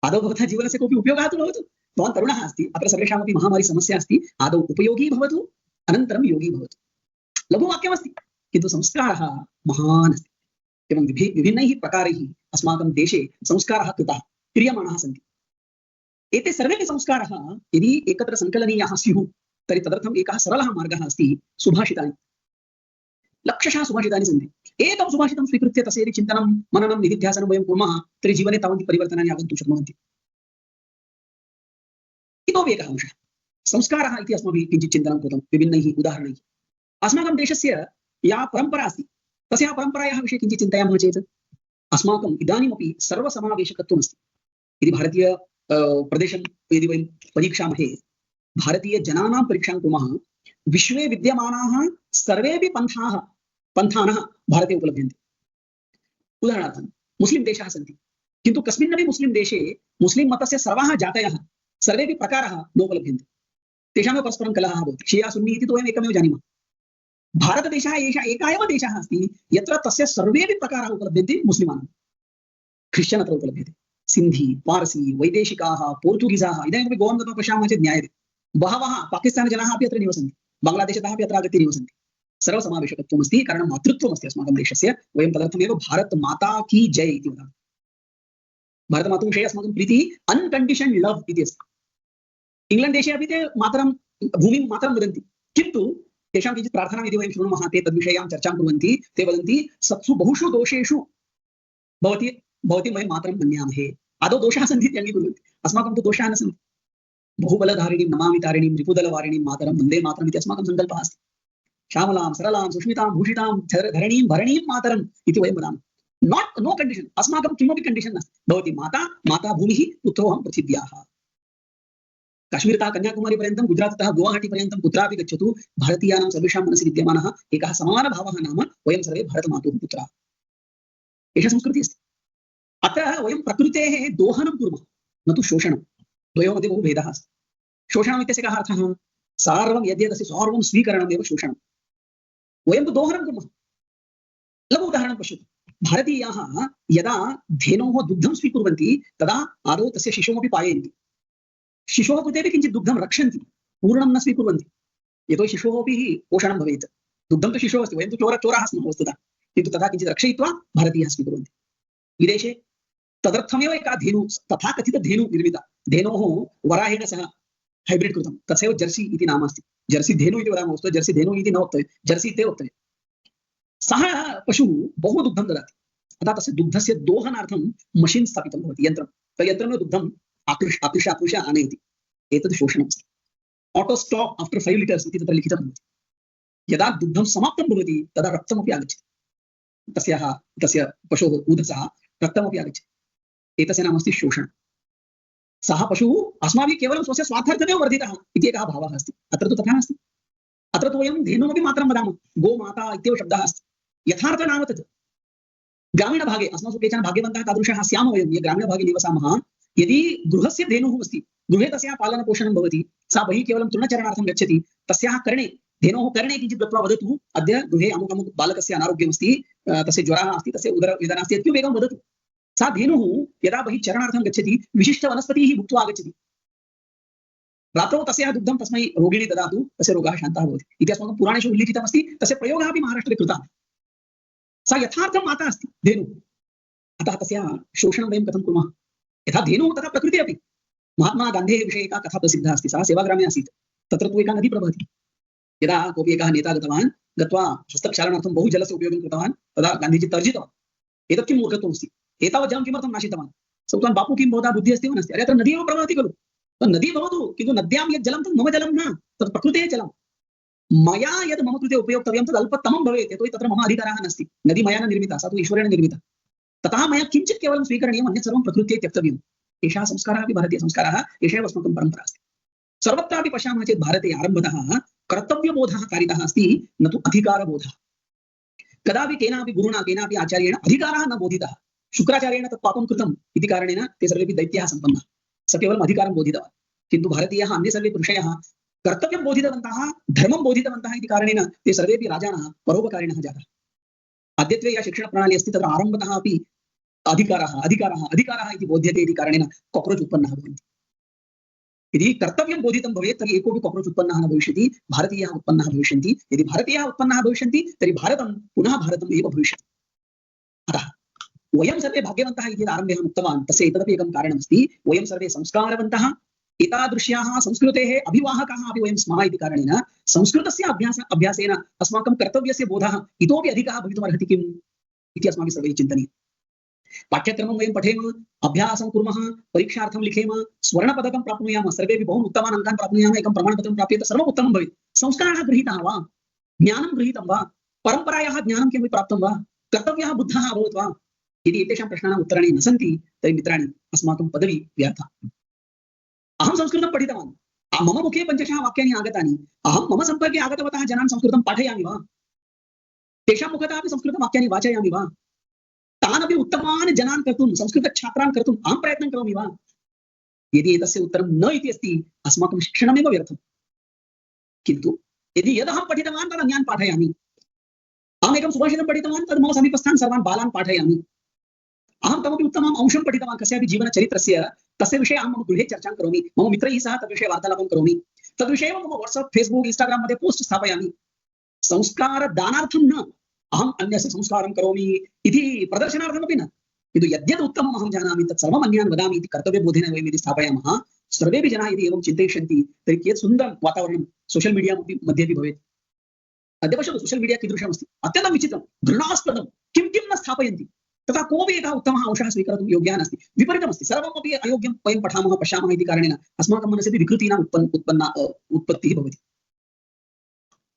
आदौ भवतः जीवनस्य कोऽपि उपयोगः तु भवतु। भवान् तरुणः अस्ति, अत्र सर्वेषामपि महामारी समस्या अस्ति, आदौ उपयोगी भवतु, अनन्तरं योगी भवतु। लघुवाक्यमस्ति, किन्तु संस्कारः महान् अस्ति। एवं विभिन्नैः प्रकारैः अस्माकं देशे संस्काराः कृताः, क्रियमाणाः सन्ति। एते सर्वेपि संस्काराः यदि एकत्र सङ्कलनीयाः स्युः तर्हि तदर्थम् एकः सरलः मार्गः अस्ति, सुभाषितानि। लक्षशः सुभाषितानि सन्ति। एकं सुभाषितं स्वीकृत्य तस्य यदि चिन्तनं, मननं, निधिध्यासनं वयं कुर्मः तर्हि जीवने तावन्ति परिवर्तनानि आगन्तुं शक्नुवन्ति। इतोपि एकः अंशः, संस्कारः इति अस्माभिः किञ्चित् चिन्तनं कृतं विभिन्नैः उदाहरणैः। अस्माकं देशस्य या परम्परा अस्ति, तस्याः परम्परायाः विषये किञ्चित् चिन्तयामः चेत् अस्माकम् इदानीमपि सर्वसमावेशकत्वम् अस्ति। यदि भारतीय प्रदेशं यदि वयं परीक्षामहे भारतीयजनानां परीक्षां कुर्मः, विश्वे विद्यमानाः सर्वेपि पन्थानः भारते उपलभ्यन्ते। उदाहरणार्थं मुस्लिं देशाः सन्ति, किन्तु कस्मिन्नपि मुस्लिं देशे मुस्लिं मतस्य सर्वाः जातयः सर्वेपि प्रकाराः नोपलभ्यन्ते। तेषामेव परस्परं कलहः भवति। शिया सुन्नी इति तु वयम् एकमेव जानीमः। भारतदेशः एषः एकः एव देशः अस्ति यत्र तस्य सर्वेपि प्रकाराः उपलभ्यन्ते मुस्लिमानां। क्रिश्चियन् अत्र उपलभ्यते, सिन्धी, पार्सी, वैदेशिकाः, पोर्तुगीसाः, इदानीमपि गोवां गत्वा पश्यामः चेत् ज्ञायते। बहवः पाकिस्तानजनाः अपि अत्र निवसन्ति, बाङ्ग्लादेशतः अपि अत्र आगत्य निवसन्ति। सर्वसमावेशकत्वमस्ति, कारणं मातृत्वमस्ति अस्माकं देशस्य। वयं तदर्थमेव भारत माता की जय इति वदामः। भारतमातुः अस्माकं प्रीतिः अनकण्डीशन्ड् लव् इति अस्ति। इंग्लैंड देशे अपि ते मातरं भूमिं मातरं वदन्ति, किन्तु तेषां किञ्चित् प्रार्थनां यदि वयं शृणुमः, ते तद्विषयां चर्चां कुर्वन्ति। ते वदन्ति सत्सु बहुषु दोषेषु भवती वयं मातरं मन्यामहे। आदौ दोषाः सन्ति इति अङ्गीकुर्वन्ति, अस्माकं तु दोषाः न सन्ति। बहुबलधारिणीं नमामि तारिणीं रिपुदलवारिणीं मातरं वन्दे मातरम् इति अस्माकं सङ्कल्पः अस्ति। श्यामलां सरलां सुष्मितां भूषितां धरणीं भरणीं मातरम् इति वयं वदामः। नो कण्डीशन्, अस्माकं किमपि कण्डीशन् नास्ति। भवती माता भूमिः, पुत्रोऽहं पृथिव्याः। काश्मीरतः कन्याकुमारी पर्यन्तं, गुजराततः गुवाहाटी पर्यन्तं कुत्रापि गच्छतु, भारतीयानां सर्वेषां मनसि विद्यमानः एकः समानभावः, नाम वयं सर्वे भारतमातुः पुत्राः। एषा संस्कृतिः अस्ति। अत्र वयं प्रकृतेः दोहनं कुर्मः, न तु शोषणं। द्वयोः मध्ये बहु भेदः अस्ति। शोषणम् इत्यस्य कः अर्थः? सर्वं यद्यदस्ति सर्वं स्वीकरणमेव शोषणं। वयं तु दोहनं कुर्मः। लघु उदाहरणं पश्यतु। भारतीयाः यदा धेनोः दुग्धं स्वीकुर्वन्ति तदा आदौ तस्य शिशुमपि पाययन्ति। शिशोः कृतेपि किञ्चित् दुग्धं रक्षन्ति, पूर्णं न स्वीकुर्वन्ति, यतोहि शिशोः अपि पोषणं भवेत्। दुग्धं तु शिशोः अस्ति, वयं तु चोराः स्मः वस्तुतः, किन्तु तथा किञ्चित् रक्षयित्वा भारतीयाः स्वीकुर्वन्ति। विदेशे तदर्थमेव एका धेनुः, तथा कथितधेनुः निर्मिता। धेनोः वराहेण सह हैब्रिड् कृतं, तथैव जर्सी इति नाम अस्ति। जर्सी धेनुः इति वदामः, वस्तुतः जर्सी धेनुः इति न वक्तव्यं, जर्सी इत्येव वक्तव्यं। सः पशुः बहु दुग्धं ददाति, अतः तस्य दुग्धस्य दोहनार्थं मशीन् स्थापितं भवति, यन्त्रं। तद्यन्त्रेण दुग्धम् आकृष्य आनयति। एतद् शोषणमस्ति। ऑटो स्टॉप आफ्टर 5 लीटर्स इति तत्र लिखितं भवति। यदा दुग्धं समाप्तं भवति तदा रक्तमपि आगच्छति, तस्य पशोः ऊदसः रक्तमपि आगच्छति। एतस्य नाम अस्ति शोषणं। सः पशुः अस्माभिः केवलं स्वस्य स्वार्थार्थमेव वर्धितः इति एकः भावः अस्ति। अत्र तु तथा नास्ति। अत्र तु वयं धेनुमपि मातरं वदामः, गोमाता इत्येव शब्दः अस्ति। यथार्थं नाम तत्। ग्रामीणभागे अस्मासु केचन भाग्यवन्तः तादृशाः स्यामः वयं, ये ग्रामीणभागे निवसामः। यदि गृहस्य धेनुः अस्ति, गृहे तस्याः पालनपोषणं भवति, सा बहिः केवलं तृणचरणार्थं गच्छति, तस्याः कर्णे, धेनोः कर्णे किञ्चित् गत्वा वदतु, अद्य गृहे अमुक अमुक बालकस्य अनारोग्यमस्ति, तस्य ज्वरः अस्ति, तस्य उदरवेदना अस्ति इत्येवं वदतु। सा धेनुः यदा बहिः चरणार्थं गच्छति, विशिष्टवनस्पतिः भुक्त्वा आगच्छति। रात्रौ तस्याः दुग्धं तस्मै रोगिणी ददातु, तस्य रोगः शान्तः भवति इति अस्माकं पुराणेषु उल्लिखितमस्ति। तस्य प्रयोगः अपि महाराष्ट्रे कृतः। सा यथार्थं माता अस्ति धेनुः। अतः तस्याः शोषणं वयं कथं कुर्मः? यथा धेनुः तथा प्रकृतिः अपि। महात्मा गान्धेः विषये एका कथा प्रसिद्धा अस्ति। सः सेवाग्रामे आसीत्। तत्र तु एका नदी प्रवहति। यदा कोऽपि एकः नेता गतवान्, गत्वा हस्तक्षालनार्थं बहु जलस्य उपयोगं कृतवान्, तदा गान्धीजी तर्जितवान्। एतत् किं मूर्खत्वमस्ति? एतावत् जलं किमर्थं नाशितवान्? स उक्तवान्, बापू किं भवतः बुद्धिः अस्ति वा नास्ति? अरे अत्र नदी एव प्रवहति खलु। नदी भवतु, किन्तु नद्यां यत् जलं तत् मम जलं न, तत् प्रकृतेः जलं। मया यद् मम कृते उपयोक्तव्यं तद् अल्पतमं भवेत्, यतोहि तत्र मम अधिकारः नास्ति। नदी मया न निर्मिता, सा तु ईश्वरेण निर्मिता। ततः मया किञ्चित् केवलं स्वीकरणीयम्, अन्यत् सर्वं प्रकृत्यै त्यक्तव्यम्। एषः संस्कारः अपि भारतीयसंस्कारः, एषः एव अस्माकं परम्परा अस्ति। सर्वत्रापि पश्यामः चेत् भारते आरम्भतः कर्तव्यबोधः कारितः अस्ति, न तु अधिकारबोधः। कदापि केनापि गुरुणा, केनापि आचार्येण अधिकारः न बोधितः। शुक्राचार्येण तत् पापं कृतम् इति कारणेन ते सर्वेपि दैत्याः सम्पन्नाः। स केवलम् अधिकारं बोधितवान्, किन्तु भारतीयाः अन्ये सर्वे ऋषयः कर्तव्यं बोधितवन्तः, धर्मं बोधितवन्तः इति कारणेन ते सर्वेपि राजानः परोपकारिणः जाताः। अद्यत्वे या शिक्षणप्रणाली अस्ति तत्र आरम्भतः अपि अधिकारः इति बोध्यते इति कारणेन काक्रोच् उत्पन्नः भवन्ति। यदि कर्तव्यं बोधितं भवेत् तर्हि एकोऽपि काक्रोच् उत्पन्नः न भविष्यति, भारतीयाः उत्पन्नाः भविष्यन्ति। यदि भारतीयाः उत्पन्नाः भविष्यन्ति तर्हि भारतं पुनः भारतम् एव भविष्यति। अतः वयं सर्वे भाग्यवन्तः इति आरम्भे अहम् उक्तवान्, तस्य एतदपि एकं कारणमस्ति। वयं सर्वे संस्कारवन्तः, एतादृश्याः संस्कृतेः अभिवाहकाः अपि वयं स्मः इति कारणेन संस्कृतस्य अभ्यासेन अस्माकं कर्तव्यस्य बोधः इतोपि अधिकः भवितुमर्हति किम् इति अस्माभिः सर्वैः चिन्तनीयम्। पाठ्यक्रमं वयं पठेम, अभ्यासं कुर्मः, परीक्षार्थं लिखेम, स्वर्णपदकं प्राप्नुयाम, सर्वेपि बहु उत्तमान् अङ्कान् प्राप्नुयाम, एकं प्रमाणपत्रं प्राप्येत, सर्वम् उत्तमं भवेत्। संस्काराः गृहीताः वा? ज्ञानं गृहीतं वा? परम्परायाः ज्ञानं किमपि प्राप्तं वा? कर्तव्यः बुद्धः अभवत् वा? यदि एतेषां प्रश्नानाम् उत्तराणि न सन्ति तर्हि मित्राणि अस्माकं पदवी व्यर्था। अहं संस्कृतं पठितवान्, मम मुखे पञ्चशः वाक्यानि आगतानि, अहं मम सम्पर्के आगतवतः जनान् संस्कृतं पाठयामि वा? तेषां मुखतः अपि संस्कृतवाक्यानि वाचयामि वा? तानपि उत्तमान् जनान् कर्तुं, संस्कृतछात्रान् कर्तुम् अहं प्रयत्नं करोमि वा? यदि एतस्य उत्तरं न इति अस्ति, अस्माकं शिक्षणमेव व्यर्थम्। किन्तु यदि यदहं पठितवान् तद् अन्यान् पाठयामि, अहमेकं सुभाषितं पठितवान् तद् मम समीपस्थान् सर्वान् बालान् पाठयामि, अहं कमपि उत्तमम् अंशं पठितवान् कस्यापि जीवनचरित्रस्य, तस्य विषये अहं मम गृहे चर्चां करोमि, मम मित्रैः सह तद्विषये वार्तालापं करोमि, तद्विषये एव मम वाट्सप्, फेस्बुक्, इन्स्टाग्राम् मध्ये पोस्ट् स्थापयामि। संस्कारदानार्थं न, अहम् अन्यस्य संस्कारं करोमि इति प्रदर्शनार्थमपि न, किन्तु यद्यद् उत्तमम् अहं जानामि तत् सर्वम् अन्यान् वदामि इति कर्तव्यबोधेन वयं यदि स्थापयामः, सर्वेपि जनाः यदि एवं चिन्तयिष्यन्ति तर्हि कियत् सुन्दरं वातावरणं सोशल् मीडिया मध्येपि भवेत्। अद्य पश्यतु सोशल् मीडिया कीदृशमस्ति, अत्यन्तं विचित्रं, घृणास्पदं, किं किं न स्थापयन्ति, तथा कोऽपि एकः उत्तमः अंशः स्वीकर्तुं योग्यः नास्ति, विपरीतमस्ति, सर्वमपि अयोग्यं वयं पठामः, पश्यामः इति कारणेन अस्माकं मनसि विकृतीनाम् उत्पत्तिः भवति।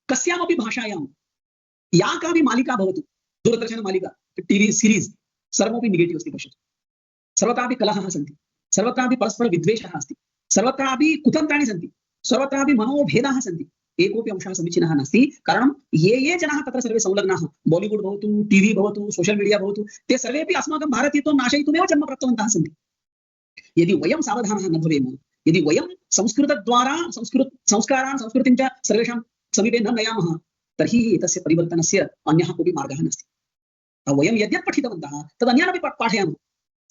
कस्यामपि भाषायां या कापि मालिका भवतु, दूरदर्शनमालिका, टीवी सीरीस्, सर्वमपि नेगेटिव् अस्ति। पश्यतु, सर्वत्रापि कलहः सन्ति, सर्वत्रापि परस्परविद्वेषः अस्ति, सर्वत्रापि कुतन्त्राणि सन्ति, सर्वत्रापि मनोभेदाः सन्ति, एकोऽपि अंशः समीचीनः नास्ति। कारणं ये जनाः तत्र सर्वे संलग्नाः, बालिवुड् भवतु, टीवी भवतु, सोशल् मीडिया भवतु, ते सर्वेपि अस्माकं भारतीयत्वं नाशयितुमेव जन्म प्राप्तवन्तः सन्ति। यदि वयं सावधानः न भवेम, यदि वयं संस्कृतद्वारा संस्कारान्, संस्कृतिं च सर्वेषां समीपे न नयामः, तर्हि एतस्य परिवर्तनस्य अन्यः कोऽपि मार्गः नास्ति। वयं यद्यत् पठितवन्तः तद् अन्यानपि पाठयामः,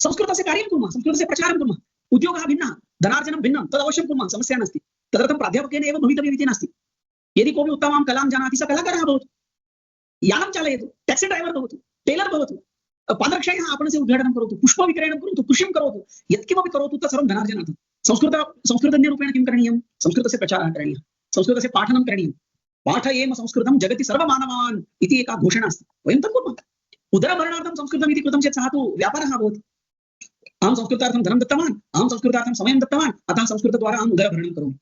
संस्कृतस्य कार्यं कुर्मः, संस्कृतस्य प्रचारं कुर्मः, उद्योगः भिन्नः, धनार्जनं भिन्नं, तद् अवश्यं कुर्मः, समस्या नास्ति। तदर्थं प्राध्यापकेन एव भवितव्यम् इति नास्ति। यदि कोऽपि उत्तमां कलां जानाति सः कलाकारः भवतु, यानं चालयतु, टेक्सी ड्रैवर् भवतु, टेलर् भवतु, पादरक्षायाः आपणस्य उद्घाटनं करोतु, पुष्पविक्रयणं करोतु, कृषिं करोतु, यत्किमपि करोतु तत् सर्वं धनार्जनार्थं। संस्कृतज्ञरूपेण किं करणीयं? संस्कृतस्य प्रचारः करणीयः, संस्कृतस्य पाठनं करणीयं। पाठयेम संस्कृतं जगति सर्वमानवान् इति एका घोषणा अस्ति, वयं तत् कुर्मः। उदरभरणार्थं संस्कृतम् इति कृतं चेत् सः तु व्यापारः अभवत्। अहं संस्कृतार्थं धनं दत्तवान्, अहं संस्कृतार्थं समयं दत्तवान्, अतः संस्कृतद्वारा अहम् उदरभरणं करोमि।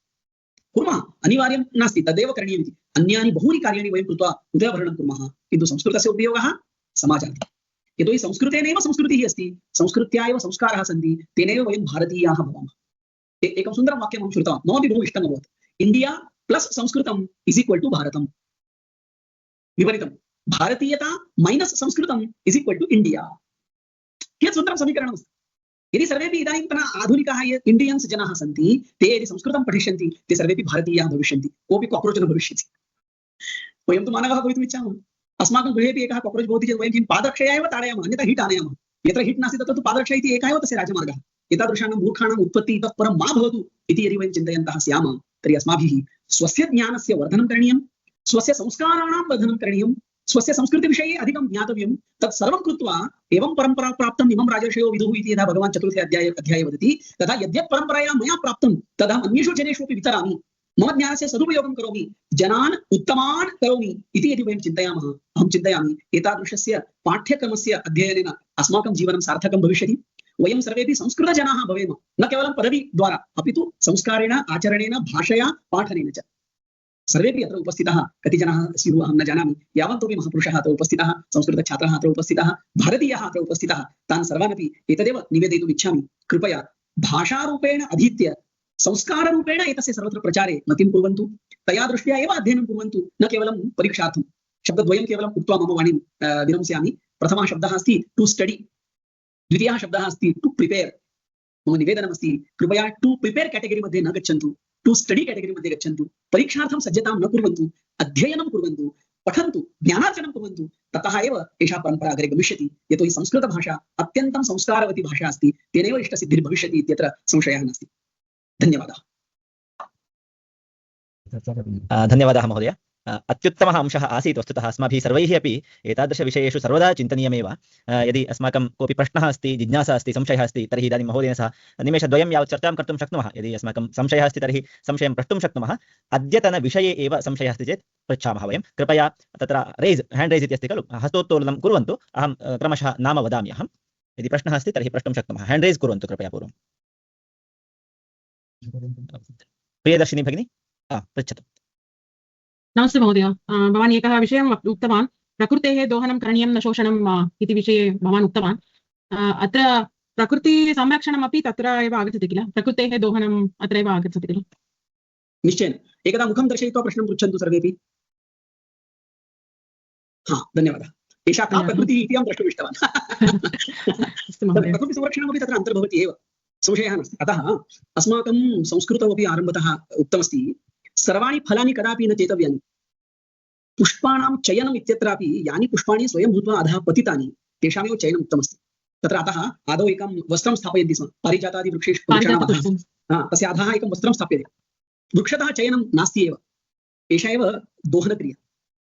कुर्मः, अनिवार्यं नास्ति, तदेव करणीयमिति। अन्यानि बहूनि कार्याणि वयं कृत्वा उदरभरणं कुर्मः, किन्तु संस्कृतस्य उपयोगः समाजार्थं। यतोहि संस्कृतेनैव संस्कृतिः अस्ति, संस्कृत्या एव संस्काराः सन्ति, तेनैव वयं भारतीयाः भवामः। एकं सुन्दरं वाक्यम् अहं श्रुतवान्, ममापि बहु इष्टम् अभवत्। इण्डिया प्लस् संस्कृतम् इस् इक्वल् टु भारतम्। विपरीतं, भारतीयता मैनस् संस्कृतम् इस् इक्वल् टु इण्डिया। कियत् सुन्दरं समीकरणमस्ति। यदि सर्वेपि इदानीन्तन आधुनिकाः ये इण्डियन्स् जनाः सन्ति, ते यदि संस्कृतं पठिष्यन्ति, ते सर्वेपि भारतीयाः भविष्यन्ति, कोऽपि काक्रोच् न भविष्यति। वयं तु मानवाः भवितुम् इच्छामः। अस्माकं गृहेपि एकः काक्रोच् भवति चेत् वयं किं पादरक्षया एव ताडयामः, अन्यथा हिट् आनयामः। यत्र हिट् नास्ति तत्र तु पादरक्षा इति एकः एव तस्य राजमार्गः। एतादृशानां मूर्खाणाम् उत्पत्तिः इतः परं मा भवतु इति यदि वयं चिन्तयन्तः स्याम, तर्हि अस्माभिः स्वस्य ज्ञानस्य वर्धनं करणीयं, स्वस्य संस्काराणां वर्धनं करणीयं, स्वस्य संस्कृतिविषये अधिकं ज्ञातव्यं। तत् सर्वं कृत्वा एवं परम्परा प्राप्तम् इमं राजर्षयो विदुः इति यदा भगवान् चतुर्थे अध्याये वदति, तदा यद्यत् परम्परया मया प्राप्तं तदहम् अन्येषु जनेषु अपि वितरामि, मम ज्ञानस्य सदुपयोगं करोमि, जनान् उत्तमान् करोमि इति यदि वयं चिन्तयामः, अहं चिन्तयामि एतादृशस्य पाठ्यक्रमस्य अध्ययनेन अस्माकं जीवनं सार्थकं भविष्यति। वयं सर्वेपि संस्कृतजनाः भवेम, न केवलं पदवीद्वारा, अपि तु संस्कारेण, आचरणेन, भाषया, पाठनेन च। सर्वेपि अत्र उपस्थिताः कति जनाः स्युः अहं न जानामि, यावन्तोपि महापुरुषाः अत्र उपस्थिताः, संस्कृतछात्राः अत्र उपस्थिताः, भारतीयाः अत्र उपस्थिताः, तान् सर्वानपि एतदेव निवेदयितुम् इच्छामि। कृपया भाषारूपेण अधीत्य संस्काररूपेण एतस्य सर्वत्र प्रचारे मतिं कुर्वन्तु, तया दृष्ट्या एव अध्ययनं कुर्वन्तु, न केवलं परीक्षार्थं। शब्दद्वयं केवलम् उक्त्वा मम वाणीं विरंस्यामि। प्रथमः शब्दः अस्ति टु स्टडी, द्वितीयः शब्दः अस्ति टु प्रिपेर्। मम निवेदनमस्ति, कृपया टु प्रिपेर् केटेगरी मध्ये न गच्छन्तु, टु स्टडी केटेगरी मध्ये गच्छन्तु। परीक्षार्थं सज्जतां न कुर्वन्तु, अध्ययनं कुर्वन्तु, पठन्तु, ज्ञानार्जनं कुर्वन्तु, ततः एव एषा परम्परा अग्रे गमिष्यति। यतोहि संस्कृतभाषा अत्यन्तं संस्कारवती भाषा अस्ति, तेनैव इष्टसिद्धिर्भविष्यति इत्यत्र संशयः नास्ति। धन्यवादः। धन्यवादः महोदय। अत्युत्तमः अंशः आसीत्। वस्तुतः अस्माभिः सर्वैः अपि एतादृशविषयेषु सर्वदा चिन्तनीयमेव। यदि अस्माकं कोऽपि प्रश्नः अस्ति, जिज्ञासा अस्ति, संशयः अस्ति, तर्हि इदानीं महोदयेन सह निमेषद्वयं यावत् चर्चां कर्तुं शक्नुमः। यदि अस्माकं संशयः अस्ति तर्हि संशयं प्रष्टुं शक्नुमः। अद्यतनविषये एव संशयः अस्ति चेत् पृच्छामः वयं। कृपया तत्र हैण्ड् रैस् इति अस्ति खलु, हस्तोत्तोलनं कुर्वन्तु। अहं क्रमशः नाम वदामि अहं। यदि प्रश्नः अस्ति तर्हि प्रष्टुं शक्नुमः। हैण्ड् रैस् कुर्वन्तु कृपया पूर्वं। प्रियदर्शिनी भगिनी, पृच्छतु। नमस्ते महोदय, भवान् एकः विषयम् उक्तवान्, प्रकृतेः दोहनं करणीयं न शोषणम् इति विषये भवान् उक्तवान्। अत्र प्रकृतिसंरक्षणमपि तत्र एव आगच्छति किल, प्रकृतेः दोहनम् अत्रैव आगच्छति किल? निश्चयेन एकदा मुखं दर्शयित्वा प्रश्नं पृच्छन्तु सर्वेपि। हा, धन्यवादः। एषा का प्रकृतिः इति अहं द्रष्टुम् इष्टवान्। अस्तु महोदय। प्रकृतिसंरक्षणमपि तत्र अन्तर्भवति एव, संशयः नास्ति। अतः अस्माकं संस्कृतमपि आरम्भतः उक्तमस्ति, सर्वाणि फलानि कदापि न चेतव्यानि। पुष्पाणां चयनम् इत्यत्रापि यानि पुष्पाणि स्वयं भूत्वा अधः पतितानि तेषामेव चयनम् उक्तमस्ति। तत्र अतः आदौ एकं वस्त्रं स्थापयन्ति स्म, पारिजातादिवृक्षेषु वृक्षाणाम् अधः। तस्य अधः एकं वस्त्रं स्थाप्यते। वृक्षतः चयनं नास्ति एव, एषा एव दोहनक्रिया।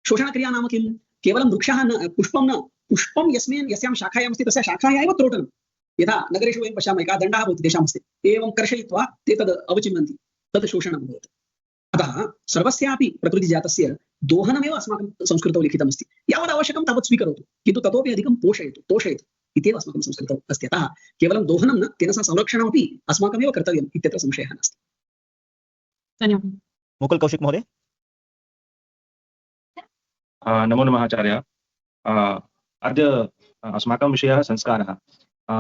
शोषणक्रिया नाम किं? केवलं वृक्षः न, पुष्पं न, पुष्पं यस्यां शाखायाम् अस्ति तस्य शाखाया एव त्रोटनं। यथा नगरेषु वयं पश्यामः, एकः दण्डः भवति तेषां हस्ते, एवं कर्षयित्वा ते तद् अवचिन्वन्ति, तद् शोषणं भवति। अतः सर्वस्यापि प्रकृतिजातस्य दोहनमेव अस्माकं संस्कृतौ लिखितमस्ति। यावत् आवश्यकं तावत् स्वीकरोतु, किन्तु ततोपि अधिकं पोषयतु, तोषयतु इत्येव अस्माकं संस्कृतौ अस्ति। अतः केवलं दोहनं न, तेन सह संरक्षणमपि अस्माकमेव कर्तव्यम् इत्यत्र संशयः नास्ति। धन्यवादः। मुकुल कौशिक महोदय। नमो नमः आचार्य। अद्य अस्माकं विषयः संस्कारः।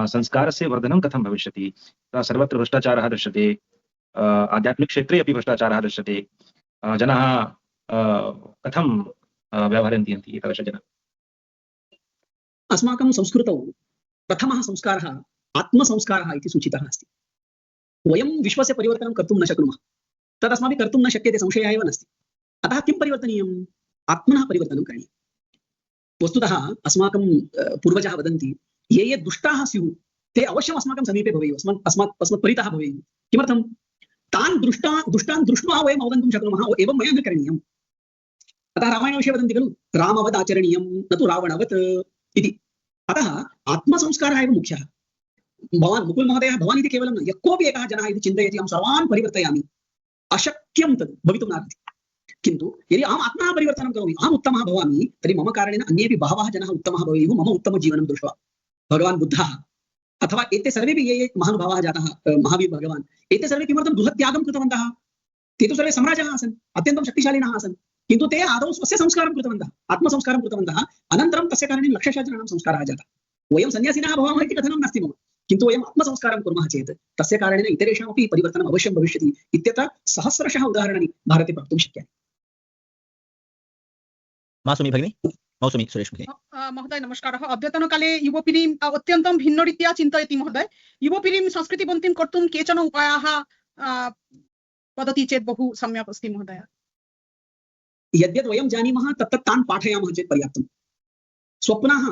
संस्कारस्य वर्धनं कथं भविष्यति? सर्वत्र भ्रष्टाचारः दृश्यते, आध्यात्मिकक्षेत्रे अपि भ्रष्टाचारः दृश्यते। जनाः कथं व्यवहरन्ति एतादृशजनाः? अस्माकं संस्कृतौ प्रथमः संस्कारः आत्मसंस्कारः इति सूचितः अस्ति। वयं विश्वस्य परिवर्तनं कर्तुं न शक्नुमः, तदस्माभिः कर्तुं न शक्यते, संशयः एव नास्ति। अतः किं परिवर्तनीयम्? आत्मनः परिवर्तनं करणीयम्। वस्तुतः अस्माकं पूर्वजाः वदन्ति, ये ये दुष्टाः स्युः ते अवश्यम् अस्माकं समीपे भवेयुः, अस्मत् परितः भवेयुः। किमर्थं? तान् दुष्टान् दृष्ट्वा वयम् अवगन्तुं शक्नुमः, एवं मया न करणीयम्। अतः रामायणविषये वदन्ति खलु, रामवद् आचरणीयं न तु रावणवत् इति। अतः आत्मसंस्कारः एव मुख्यः। भवान् मुकुल महोदयः, भवान् इति केवलं न, यः कोऽपि एकः जनः इति चिन्तयति अहं सर्वान् परिवर्तयामि, अशक्यं तद् भवितुं नार्हति। किन्तु यदि अहम् आत्मनः परिवर्तनं करोमि, अहम् उत्तमः भवामि, तर्हि मम कारणेन अन्येपि बहवः जनाः उत्तमः भवेयुः, मम उत्तमजीवनं दृष्ट्वा। भगवान् बुद्धः अथवा एते सर्वेपि ये महानुभावाः जाताः, महावीर भगवान्, एते सर्वे किमर्थं बृहत्यागं कृतवन्तः? ते तु सर्वे सम्राजाः आसन्, अत्यन्तं शक्तिशालिनः आसन्, किन्तु ते आदौ स्वस्य संस्कारं कृतवन्तः, आत्मसंस्कारं कृतवन्तः। अनन्तरं तस्य कारणेन लक्षशः जनानां संस्कारः जातः। वयं सन्यासिनः भवामः इति कथनं नास्ति मम, किन्तु वयम् आत्मसंस्कारं कुर्मः चेत् तस्य कारणेन इतरेषामपि परिवर्तनम् अवश्यं भविष्यति इत्यत्र सहस्रशः उदाहरणानि भारते प्राप्तुं शक्यानि। मासुमी भगिनी, मौसुमी सुरेश भगिनी। महोदय नमस्कारः। अद्यतनकाले युवपीढ़ीम् अत्यन्तं भिन्नरीत्या चिन्तयति महोदय। युवपीढ़ीं संस्कृतिवन्तीं कर्तुं केचन उपायाः वदति चेत् बहु सम्यक् अस्ति महोदय। यद्यद् वयं जानीमः तत्तत् तान् पाठयामः चेत् पर्याप्तं। स्वप्नाः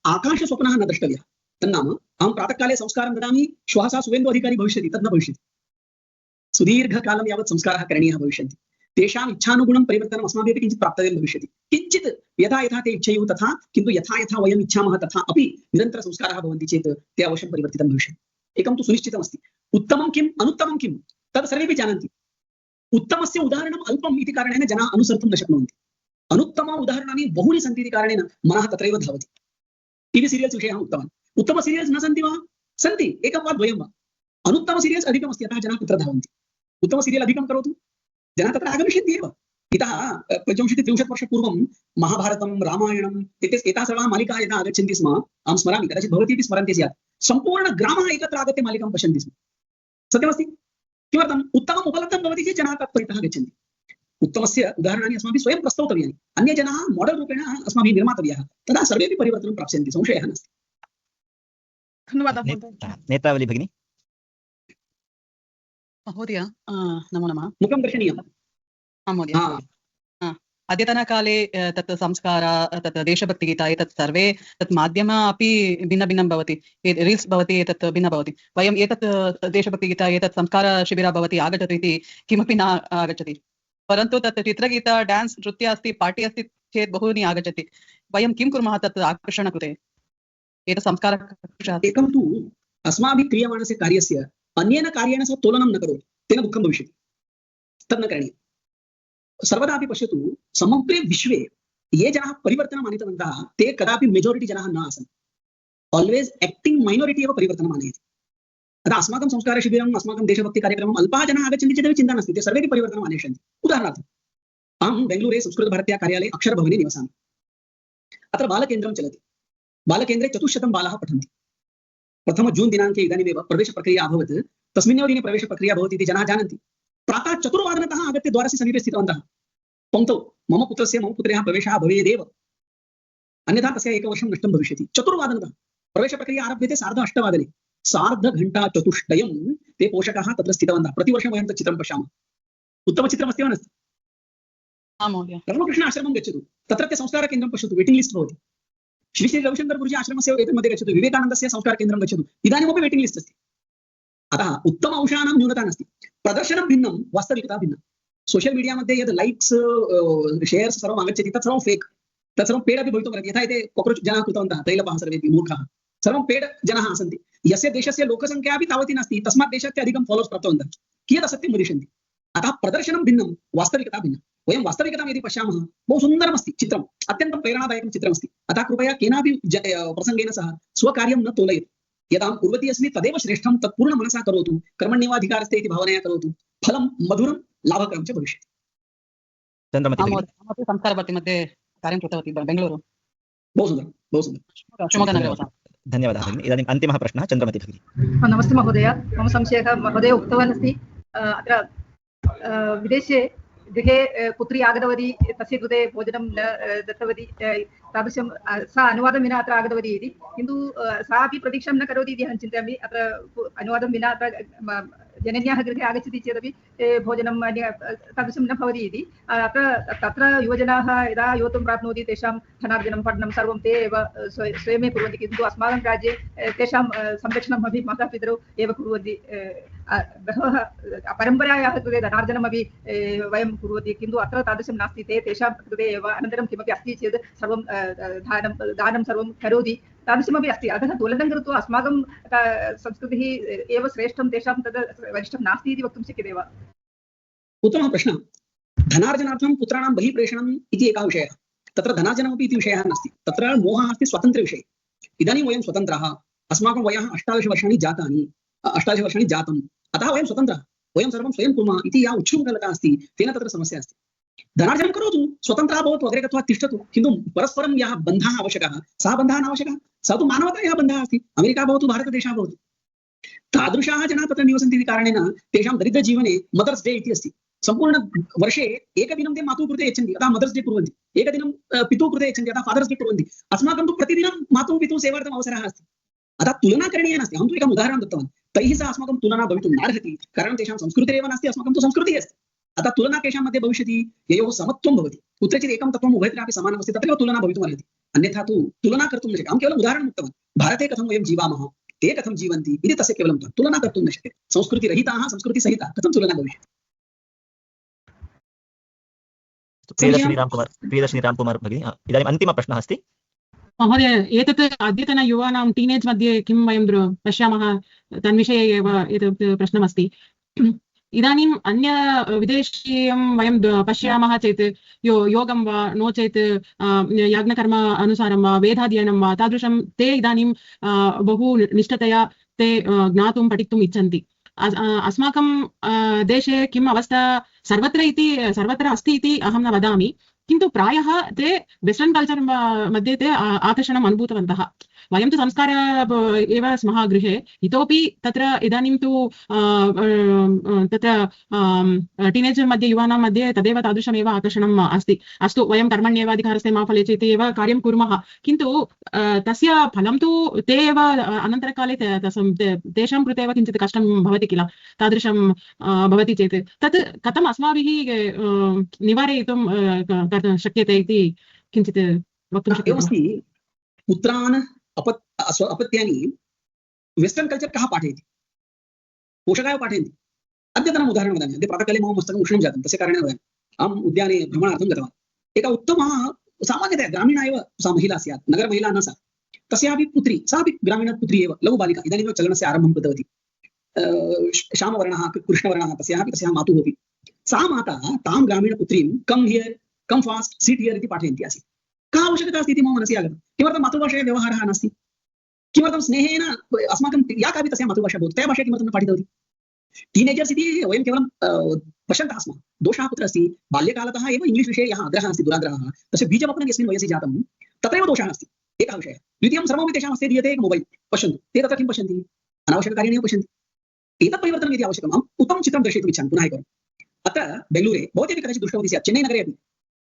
आकाशस्वप्नाः न द्रष्टव्यः। तन्नाम अहं प्रातःकाले संस्कारं ददामि, श्वः सा सुवेन्दु अधिकारी भविष्यति, तद् न भविष्यति। सुदीर्घकालं यावत् संस्काराः करणीयाः भविष्यन्ति। तेषाम् इच्छानुगुणं परिवर्तनम् अस्माभिः किञ्चित् प्राप्तव्यं भविष्यति। किञ्चित् यथा यथा ते इच्छेयुः तथा, किन्तु यथा यथा वयम् इच्छामः तथा अपि निरन्तरसंस्काराः भवन्ति चेत् ते अवश्यं परिवर्तितं भविष्यति। एकं तु सुनिश्चितमस्ति, उत्तमं किम् अनुत्तमं किं तद् सर्वेपि जानन्ति। उत्तमस्य उदाहरणम् अल्पम् इति कारणेन जनाः अनुसर्तुं न शक्नुवन्ति। अनुत्तम उदाहरणानि बहूनि सन्ति इति कारणेन मनः तत्रैव धावति। टीवी सीरियल्स् विषये अहम् उक्तवान्, उत्तम सीरियल्स् न सन्ति वा? सन्ति, एकं वा द्वयं वा। अनुत्तम सीरियल्स् अधिकमस्ति, अतः जनाः तत्र धावन्ति। उत्तम सीरियल् अधिकं करोतु, जनाः तत्र आगमिष्यन्ति एव। इतः 25-30 वर्षपूर्वं महाभारतं, रामायणम् एताः सर्वाः मालिकाः यदा आगच्छन्ति स्म, अहं स्मरामि, कदाचित् भवती अपि स्मरन्ति स्यात्, सम्पूर्णग्रामः एकत्र आगत्य मालिकां पश्यन्ति स्म। सत्यमस्ति। किमर्थम्? उत्तमम् उपलब्धं भवति चेत् जनाः तत्परितः गच्छन्ति। उत्तमस्य उदाहरणानि अस्माभिः स्वयं प्रस्तौतव्यानि, अन्ये जनाः मॉडल रूपेण अस्माभिः निर्मातव्याः, तदा सर्वेपि परिवर्तनं प्राप्स्यन्ति, संशयः नास्ति। धन्यवादः महोदय। नेत्रावली भगिनी। महोदय नमो नमः। मुखं दर्शनीयम्। महोदय अद्यतनकाले तत् संस्कार, तत् देशभक्तिगीता, एतत् सर्वे तत् माध्यम अपि भिन्नं भवति। रील्स् भवति, एतत् भिन्न भवति। वयम् एतत् देशभक्तिगीता, एतत् संस्कारशिबिरः भवति, आगच्छतु इति किमपि न आगच्छति। परन्तु तत् चित्रगीता, डान्स्, नृत्य अस्ति, पार्टी अस्ति चेत् बहूनि आगच्छति। वयं किं कुर्मः तत् आकर्षणकृते? एतत् संस्कारः एकं तु अस्माभिः क्रियमाणस्य कार्यस्य अन्येन कार्येण सह तोलनं न करोतु, तेन दुःखं भविष्यति। तद् न करणीयम्। सर्वदा अपि पश्यतु, समग्रे विश्वे ये जनाः परिवर्तनम् आनीतवन्तः ते कदापि मेजोरिटी जनाः न आसन्। आल्वेस् एक्टिंग माइनॉरिटी एव परिवर्तनम् आनयति। अतः अस्माकं संस्कारशिबिरम्, अस्माकं देशभक्तिकार्यक्रमम् अल्पाः जनाः आगच्छन्ति चेदपि चिन्ता नास्ति, ते सर्वेपि परिवर्तनम् आनयिष्यन्ति। उदाहरणार्थम् अहं बेङ्गलूरे संस्कृतभारत्या कार्यालये अक्षरभवने निवसामि। अत्र बालकेन्द्रं चलति। बालकेन्द्रे 400 बालाः पठन्ति। प्रथम जून दिनाङ्के इदानीमेव प्रवेशप्रक्रिया अभवत्। तस्मिन्नेव दिने प्रवेशप्रक्रिया भवति इति जनाः जानन्ति। प्रातः 4 आगत्य द्वारस्य समीपे स्थितवन्तः पङ्क्तौ मम पुत्रस्य मम पुत्र्याः प्रवेशः भवेदेव अन्यथा तस्य 1 वर्षं नष्टं भविष्यति 4 प्रवेशप्रक्रिया आरभ्यते 8:30 सार्धघण्टाचतुष्टयं ते पोषकाः तत्र स्थितवन्तः प्रतिवर्षं वयं तत् चित्रं पश्यामः उत्तमचित्रमस्ति वा नास्ति आं महोदय रामकृष्ण आश्रमं गच्छतु तत्रत्य संस्कारकेन्द्रं पश्यतु वेटिङ्ग् लिस्ट् भवति श्री श्री रविशङ्कर गुरुजी आश्रमस्य एतन्मध्ये गच्छतु विवेकानन्दस्य संस्कारकेन्द्रं गच्छतु इदानीमपि वेटिङ्ग् लिस्ट् अस्ति अतः उत्तम अंशानां न्यूनता नास्ति प्रदर्शनं भिन्नं वास्तविकता भिन्ना सोशल मीडिया मध्ये यद् लैक्स् शेयर्स् सर्वम् आगच्छति तत् सर्वं फेक् तत् सर्वं पेड् अपि भवितुम् अर्हति यथा एते काक्रोच् जनाः कृतवन्तः तैलपाः सर्वेपि मूर्खाः सर्वं पेड् जनाः सन्ति यस्य देशस्य लोकसंख्या अपि तावती नास्ति तस्मात् देशात् अधिकं फॉलोअर्स् प्राप्तवन्तः कियत् असत्यं वदिष्यन्ति अतः प्रदर्शनं भिन्नं वास्तविकता भिन्ना वयं वास्तविकतां यदि पश्यामः बहु सुन्दरमस्ति चित्रम् अत्यन्तं प्रेरणादायकं चित्रमस्ति अतः कृपया केनापि प्रसङ्गेन सह स्वकार्यं न तोलयतु यदां कुर्वती अस्मि तदेव श्रेष्ठं तत् पूर्णमनसा करोतु कर्मण्येवाधिकारस्ते इति भावनया करोतु फलं मधुरं लाभकरं च भविष्यति चन्द्रमति आं भगिनी। महोदय अहमपि संस्कारभारतीमध्ये कार्यं कृतवती बेङ्गलूरु बहु सुन्दरं बहु सुन्दरं शिवमोग्गनगरे वसामि धन्यवादः भगिनी। इदानीम् अन्तिमः प्रश्नः चन्द्रमति भगिनी। नमस्ते महोदय मम संशयः महोदय उक्तवान् अस्ति अत्र विदेशे गृहे पुत्री आगतवती तस्य कृते भोजनं न दत्तवती तादृशं सा अनुवादं विना अत्र आगतवती इति किन्तु सा अपि प्रतीक्षां न करोति इति अहं चिन्तयामि अत्र अनुवादं विना अत्र जनन्याः गृहे आगच्छति चेदपि भोजनं तादृशं न भवति इति अत्र तत्र युवजनाः यदा युवत्वं प्राप्नोति तेषां धनार्जनं पठनं सर्वं ते एव स्वयमेव कुर्वन्ति किन्तु अस्माकं राज्ये तेषां संरक्षणम् अपि मातापितरौ एव कुर्वन्ति बहवः परम्परायाः कृते धनार्जनमपि वयं कुर्वन्ति किन्तु अत्र तादृशं नास्ति ते तेषां कृते एव अनन्तरं किमपि अस्ति चेत् सर्वं दानं सर्वं करोति तादृशमपि अस्ति अतः तुलनं कृत्वा अस्माकं संस्कृतिः एव श्रेष्ठं तेषां तद् वरिष्ठं नास्ति इति वक्तुं शक्यते वा उत्तमः प्रश्नः धनार्जनार्थं पुत्राणां बहिः प्रेषणम् इति एकः विषयः तत्र धनार्जनमपि इति विषयः नास्ति तत्र मोहः अस्ति स्वतन्त्रविषये इदानीं वयं स्वतन्त्राः अस्माकं वयः 18 वर्षाणि जातानि 18 वर्षाणि जातम् अतः वयं स्वतन्त्राः वयं सर्वं स्वयं कुर्मः इति या उच्छृङ्खलता अस्ति तेन तत्र समस्या अस्ति धनार्जनं करोतु स्वतन्त्रः भवतु अग्रे गत्वा तिष्ठतु किन्तु परस्परं यः बन्धः आवश्यकः सः बन्धः नावश्यकः सः तु मानवतायाः बन्धः अस्ति अमेरिका भवतु भारतदेशः भवतु तादृशाः जनाः तत्र निवसन्ति इति कारणेन तेषां दरिद्रजीवने मदर्स् डे इति अस्ति सम्पूर्ण वर्षे एकदिनं ते मातुः कृते यच्छन्ति अतः मदर्स् डे कुर्वन्ति एकदिनं पितुः कृते यच्छन्ति अतः फादर्स् डे कुर्वन्ति अस्माकं तु प्रतिदिनं मातुः पितुः सेवार्थम् अवसरः अस्ति अतः तुलना करणीया नास्ति अहं तु एकम् उदाहरणं दत्तवान् तैः सह अस्माकं तुलना भवितुं नार्हति कारणं तेषां संस्कृतिरेव नास्ति अस्माकं तु संस्कृतिः अस्ति अतः तुलना केषां मध्ये भविष्यति ययोः समत्वं भवति कुत्रचित् एकं तत्त्वम् उभयत्रापि समानमस्ति तत्रैव तुलना भवितुमर्हति अन्यथा तु तुलना कर्तुं न शक्यते अहं केवलम् उदाहरणम् उक्तवान् भारते कथं वयं जीवामः ते कथं जीवन्ति इति तस्य केवलं तुलना कर्तुं न शक्यते संस्कृतिरहिताः संस्कृतिसहिताः कथं तुलना भविष्यति प्रियदर्शिनी रामकुमार भगिनी इदानीम् अन्तिमः प्रश्नः अस्ति महोदय एतत् अद्यतन युवानां टीनेज् मध्ये किं वयं पश्यामः तन्विषये एव एतत् प्रश्नमस्ति इदानीम् अन्य विदेशीयं वयं पश्यामः चेत् योगं वा नो चेत् याज्ञकर्म अनुसारं वा वेदाध्ययनं वा तादृशं ते इदानीं बहु निष्ठतया ते ज्ञातुं पठितुम् इच्छन्ति अस्माकं देशे किम् अवस्था सर्वत्र अस्ति इति अहं न वदामि किन्तु प्रायः ते वेस्टर्न् कल्चर् मध्ये ते आकर्षणम् अनुभूतवन्तः वयं तु संस्कार एव स्मः गृहे इतोपि तत्र इदानीं तु तत्र टीनेजर् मध्ये युवानां मध्ये तदेव तादृशमेव आकर्षणम् अस्ति अस्तु वयं कर्मण्येवाधिकारस्ते मा फलेचेत् इति एव कार्यं कुर्मः किन्तु तस्य फलं तु ते एव अनन्तरकाले तेषां कृते एव किञ्चित् कष्टं भवति किल तादृशं भवति चेत् तत् कथम् अस्माभिः निवारयितुं शक्यते इति किञ्चित् वक्तुं शक्यते पुत्रान् अपत्यानि वेस्टर्न् कल्चर् कः पाठयति पोषकाः पाठयन्ति अद्यतनम् उदाहरणं वदामि अद्य प्रातःकाले मम मस्तकम् उष्णं जातं तस्य कारणेन वदामि अहम् उद्याने भ्रमणार्थं गतवान् एका उत्तमः सामान्यतया ग्रामीणा एव सा महिला स्यात् नगरमहिला न सा तस्यापि पुत्री सापि ग्रामीणपुत्री एव लघुबालिका इदानीमेव चलनस्य आरम्भं कृतवती श्यामवर्णः कृष्णवर्णः तस्याः मातुः अपि सा माता तां ग्रामीणपुत्रीं come here come fast sit here इति पाठयन्ती आसीत् का आवश्यकता अस्ति इति मम मनसि आगतं किमर्थं मातृभाषया व्यवहारः नास्ति किमर्थं स्नेहेन अस्माकं या कापि तस्याः मातृभाषा भवति तया भाषया किमर्थं न पाठितवती टीनेजर्स् इति वयं केवलं पश्यन्तः स्मः दोषः कुत्र अस्ति बाल्यकालतः एव इंग्लिश् विषये यः आग्रहः अस्ति दुराग्रहः तस्य बीजवपनं यस्मिन् वयसि जातं तत्रैव दोषः अस्ति एकः विषयः द्वितीयं सर्वमपि तेषां हस्ते दीयते एकं मोबैल् पश्यन्तु ते तत्र किं पश्यन्ति अनावश्यककार्याणि एव पश्यन्ति एतत् परिवर्तनं यदि आवश्यकम् अहम् उत्तमं चित्रं दर्शयितुम् इच्छामि पुनः एकवारं अत्र बेङ्गलूरे भवती अपि कदाचित् दृष्टवती स्यात् चेन्नैनगरे अपि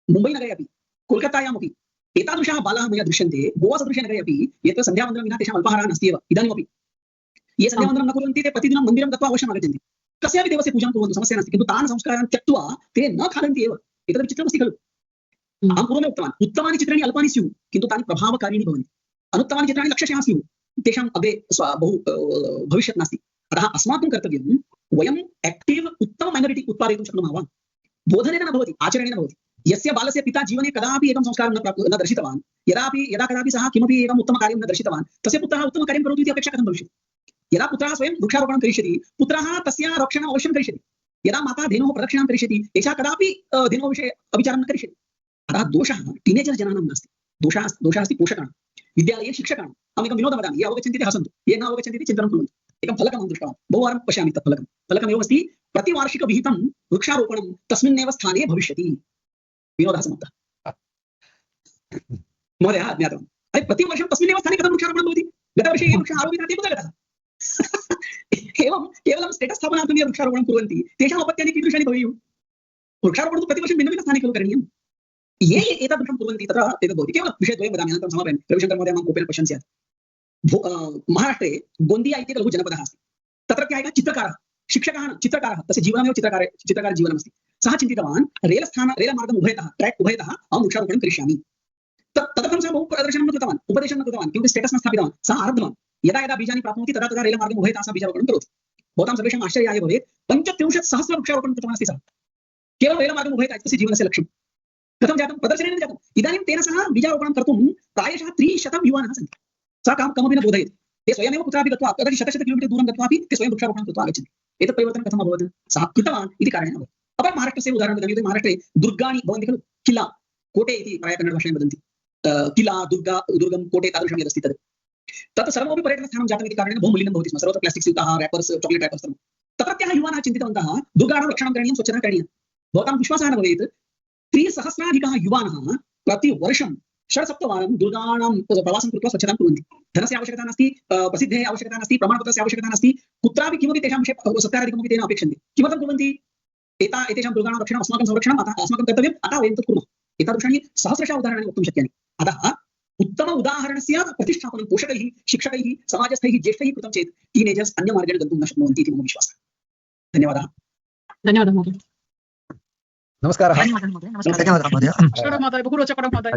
मुम्बैनगरे अपि कोल्कत्तायामपि एतादृशाः बालाः मया दृश्यन्ते गोवासदृशे नगरे अपि यत्र सन्ध्यावन्दनं विना तेषाम् अल्पाहारः नास्ति एव इदानीमपि ये सन्ध्यावन्दनं न कुर्वन्ति ते प्रतिदिनं मन्दिरं गत्वा अवश्यम् आगच्छन्ति कस्यापि देवस्य पूजां कुर्वन्तु समस्या नास्ति किन्तु तान् संस्कारान् त्यक्त्वा ते न खादन्ति एव एतदपि चित्रमस्ति खलु अहं पूर्वमेव उक्तवान् उत्तमानि चित्राणि अल्पानि स्युः किन्तु तानि प्रभावकारिणी भवन्ति अनुत्तमानि चित्राणि लक्षशः स्युः तेषाम् अग्रे बहु भविष्यत् नास्ति अतः अस्माकं कर्तव्यं वयम् एक्टिव् उत्तम मैनारिटी उत्पादयितुं शक्नुमः वा बोधनेन न भवति आचरणेन भवति यस्य बालस्य पिता जीवने कदापि एकं संस्कारं न दर्शितवान् यदा कदापि सः किमपि एकम् उत्तमकार्यं न दर्शितवान् तस्य पुत्रः उत्तमकार्यं करोतु इति अपेक्षा कथं भविष्यति यदा पुत्रः स्वयं वृक्षारोपणं करिष्यति पुत्रः तस्य रक्षणम् अवश्यं करिष्यति यदा माता धेनोः प्रदक्षिणां करिष्यति एषा कदापि धेनोः विषये अविचारं न करिष्यति अतः दोषः टीनेजर् जनानां नास्ति दोषः अस्ति पोषकाणां विद्यालये शिक्षकाणां अहमेकं विनोदं वदामि ये अवगच्छन्ति ते हसन्तु ये न अवगच्छन्ति चिन्तनं कुर्वन्तु एकं फलकम् अहं दृष्टवान् बहुवारं पश्यामि तत् फलकम् एवमस्ति प्रतिवार्षिकविहितं वृक्षारोपणं तस्मिन्नेव स्थाने भविष्यति विनोदः समाप्तः महोदय ज्ञातवान् अरे प्रतिवर्षं तस्मिन्नेव स्थाने कथं वृक्षारोपणं भवति गतवर्षे ये वृक्षः आरोपितः ते कुतः गतः एवं केवलं स्टेटस् स्थापनार्थं ये वृक्षारोपणं कुर्वन्ति तेषाम् अपत्यानि कीदृशानि भवेयुः वृक्षारोपणं तु प्रतिवर्षं भिन्नभिन्न स्थाने खलु करणीयं ये एतादृशं कुर्वन्ति तत्र एतद् भवति केवलं विषयद्वयं वदामि अनन्तरं समापयामि रविशङ्कर महोदय मां कोपेन पश्यन् स्यात् महाराष्ट्रे गोन्दिया इति लघु जनपदः अस्ति तत्रत्यः एकः चित्रकारः शिक्षकः चित्रकारः तस्य जीवनमेव चित्रकारजीवनमस्ति सः चिन्तितवान् रेलमार्गम् उभयतः ट्रैक् उभयतः अहं वृक्षारोपणं करिष्यामि तदर्थं सः बहु प्रदर्शनं न कृतवान् उपदेशं न कृतवान् किमपि स्टेटस् न स्थापितवान् सः आरब्धवान् यदा बीजानि प्राप्नोति तदा रेलमार्गम् उभयतः सः बीजारोपणं करोति भवतां सर्वेषाम् आश्चर्याय भवेत् 35,000 वृक्षारोपणं कृतवान् अस्ति सः केवलं रेलमार्गम् उभयतः तस्य जीवनस्य लक्ष्यं कथं जातं प्रदर्शनेन जातम् इदानीं तेन सह बीजारोपणं कर्तुं प्रायशः 300 युवानः सन्ति सः कमपि न बोधयति ते स्वयमेव कुत्रापि गत्वा कदाचित् 100 किलोमीटर् दूरं गत्वापि ते स्वयं वृक्षारोपणं कृत्वा आगच्छन्ति एतत् परिवर्तनं कथम् अभवत् सः कृतवान् इति कारणेन अभवत् अपरं महाराष्ट्रस्य उदाहरणं वदामि यतो महाराष्ट्रे दुर्गाणि भवन्ति खलु किल्ला कोटे इति प्रायः कन्नडभाषायां वदन्ति किला दुर्गं कोटे तादृशं यदस्ति तत् सर्वमपि पर्यटनस्थानं जातम् इति कारणेन बहु मलिनं भवति स्म सर्वत्र प्लास्टिक्स् युक्ताः रैपर्स् चाक्लेट् रैपर्स् सर्वं तत्रत्यः युवानः चिन्तितवन्तः दुर्गाणां रक्षणं करणीयं स्वच्छता करणीया भवतां विश्वासः न भवेत् 3,000 युवानः प्रतिवर्षं 6-7 वारं दुर्गाणां प्रवासं कृत्वा स्वच्छतां कुर्वन्ति धनस्य आवश्यकता नास्ति प्रसिद्धेः आवश्यकता नास्ति प्रमाणपत्रस्य आवश्यकता नास्ति कुत्रापि किमपि तेषां विषये सत्यादिकमपि तेन अपेक्षन्ते किमर्थं कुर्वन्ति एतेषां दुर्गाणां रक्षणम् अस्माकं संरक्षणम् अतः अस्माकं कर्तव्यम् अतः वयं तत् कुर्मः एतादृशानि सहस्रशः उदाहरणानि वक्तुं शक्यानि अतः उत्तम उदाहरणस्य प्रतिष्ठापनं पोषकैः शिक्षकैः समाजस्थैः ज्येष्ठैः कृतं चेत् टीनेजर्स् अन्यमार्गेण गन्तुं न शक्नुवन्ति इति मम विश्वासः धन्यवादः धन्यवादः महोदय नमस्कारः धन्यवादः महोदय नमस्कारः महोदय बहु रोचकं महोदय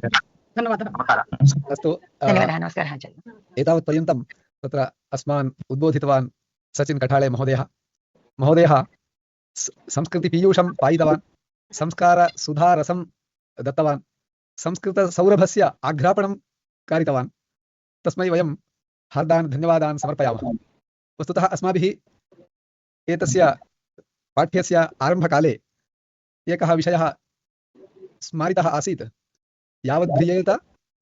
धन्यवादः अस्तु धन्यवादः नमस्कारः आचार्य एतावत् पर्यन्तं तत्र अस्मान् उद्बोधितवान् सचिन् कठाळे महोदयः संस्कृतिपीयूषं पायितवान् संस्कारसुधारसं दत्तवान् संस्कृतसौरभस्य आघ्रापणं कारितवान् तस्मै वयं हार्दान् धन्यवादान् समर्पयामः वस्तुतः अस्माभिः एतस्य पाठ्यस्य आरम्भकाले एकः विषयः स्मारितः आसीत् यावत् ध्रियेत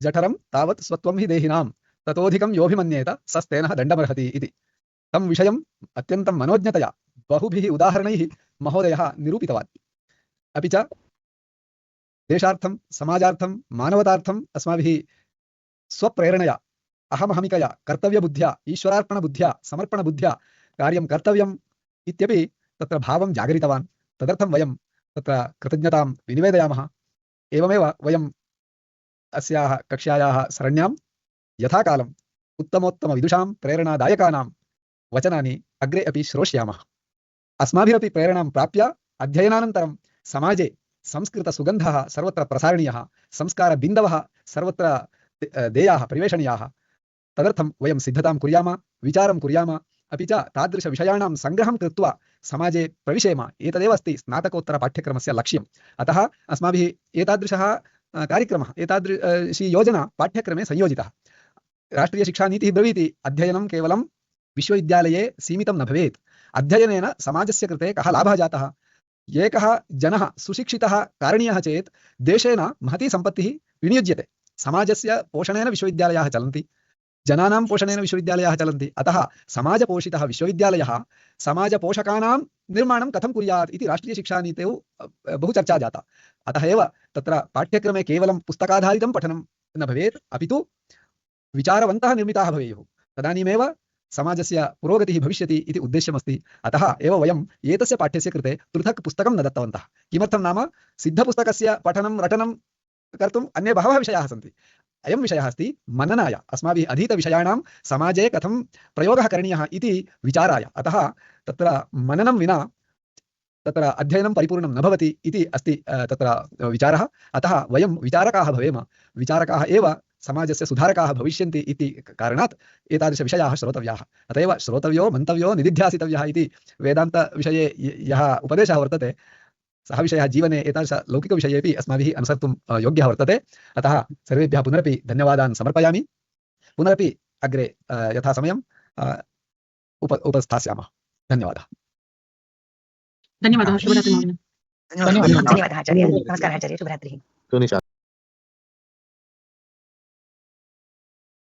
जठरं तावत् स्वत्वं हि देहिनां ततोधिकं योऽभिमन्येत सस्तेनः दण्डमर्हति इति तं विषयम् अत्यन्तं मनोज्ञतया बहुभिः उदाहरणैः महोदयः निरूपितवान् अपि च देशार्थं समाजार्थं मानवतार्थम् अस्माभिः स्वप्रेरणया अहमहमिकया कर्तव्यबुद्ध्या ईश्वरार्पणबुद्ध्या समर्पणबुद्ध्या कार्यं कर्तव्यम् इत्यपि तत्र भावं जागरितवान् तदर्थं वयं तत्र कृतज्ञतां विनिवेदयामः एवमेव वयम् अस्याः कक्ष्यायाः सरण्यां यथाकालम् उत्तमोत्तमविदुषां प्रेरणादायकानां वचनानि अग्रे अपि श्रोष्यामः अस्माभिरपि प्रेरणां प्राप्य अध्ययनानन्तरं समाजे संस्कृतसुगन्धः सर्वत्र प्रसारणीयः संस्कारबिन्दवः सर्वत्र देयाः परिवेषणीयाः तदर्थं वयं सिद्धतां कुर्याम विचारं कुर्याम अपि च तादृशविषयाणां सङ्ग्रहं कृत्वा समाजे प्रविशेम एतदेव अस्ति स्नातकोत्तरपाठ्यक्रमस्य लक्ष्यम् अतः अस्माभिः एतादृशः कार्यक्रमः एतादृशी योजना पाठ्यक्रमे संयोजितः राष्ट्रीयशिक्षानीतिः ब्रवीति अध्ययनं केवलं विश्वविद्यालये सीमितं न भवेत् अध्ययनेन समाजस्य कृते कः लाभः जातः एकः जनः सुशिक्षितः कारणीयः चेत् देशेन महती सम्पत्तिः विनियोज्यते समाजस्य पोषणेन विश्वविद्यालयाः चलन्ति जनानां पोषणेन विश्वविद्यालयाः चलन्ति अतः समाजपोषितः विश्वविद्यालयः समाजपोषकाणां निर्माणं कथं कुर्यात् इति राष्ट्रीयशिक्षानीतौ बहु चर्चा जाता अतः एव तत्र पाठ्यक्रमे केवलं पुस्तकाधारितं पठनं न भवेत् अपि तु विचारवन्तः निर्मिताः भवेयुः तदानीमेव समाजस्य पुरोगतिः भविष्यति इति उद्देश्यमस्ति। अतः एव वयम् एतस्य पाठ्यस्य कृते पृथक् पुस्तकं न दत्तवन्तः। किमर्थं नाम सिद्धपुस्तकस्य पठनं रटनं कर्तुम् अन्ये बहवः विषयाः सन्ति। अयं विषयः अस्ति मननाय, अस्माभिः अधीतविषयाणां समाजे कथं प्रयोगः करणीयः इति विचाराय। अतः तत्र मननं विना तत्र अध्ययनं परिपूर्णं न भवति इति अस्ति तत्र विचारः। अतः वयं विचारकाः भवेम, विचारकाः एव समाजस्य सुधारकाः भविष्यन्ति इति कारणात् एतादृशविषयाः श्रोतव्याः। अत एव श्रोतव्यो मन्तव्यो निदिध्यासितव्यः इति वेदान्तविषये यः उपदेशः वर्तते सः विषयः जीवने एतादृशलौकिकविषयेपि अस्माभिः अनुसर्तुं योग्यः वर्तते। अतः सर्वेभ्यः पुनरपि धन्यवादान् समर्पयामि। पुनरपि अग्रे यथा समयं उपस्थास्यामः। धन्यवादः। धन्यवादः। शुभरात्रि महोदय। धन्यवादः आचार्य। नमस्कारः आचार्य। शुभरात्रिः।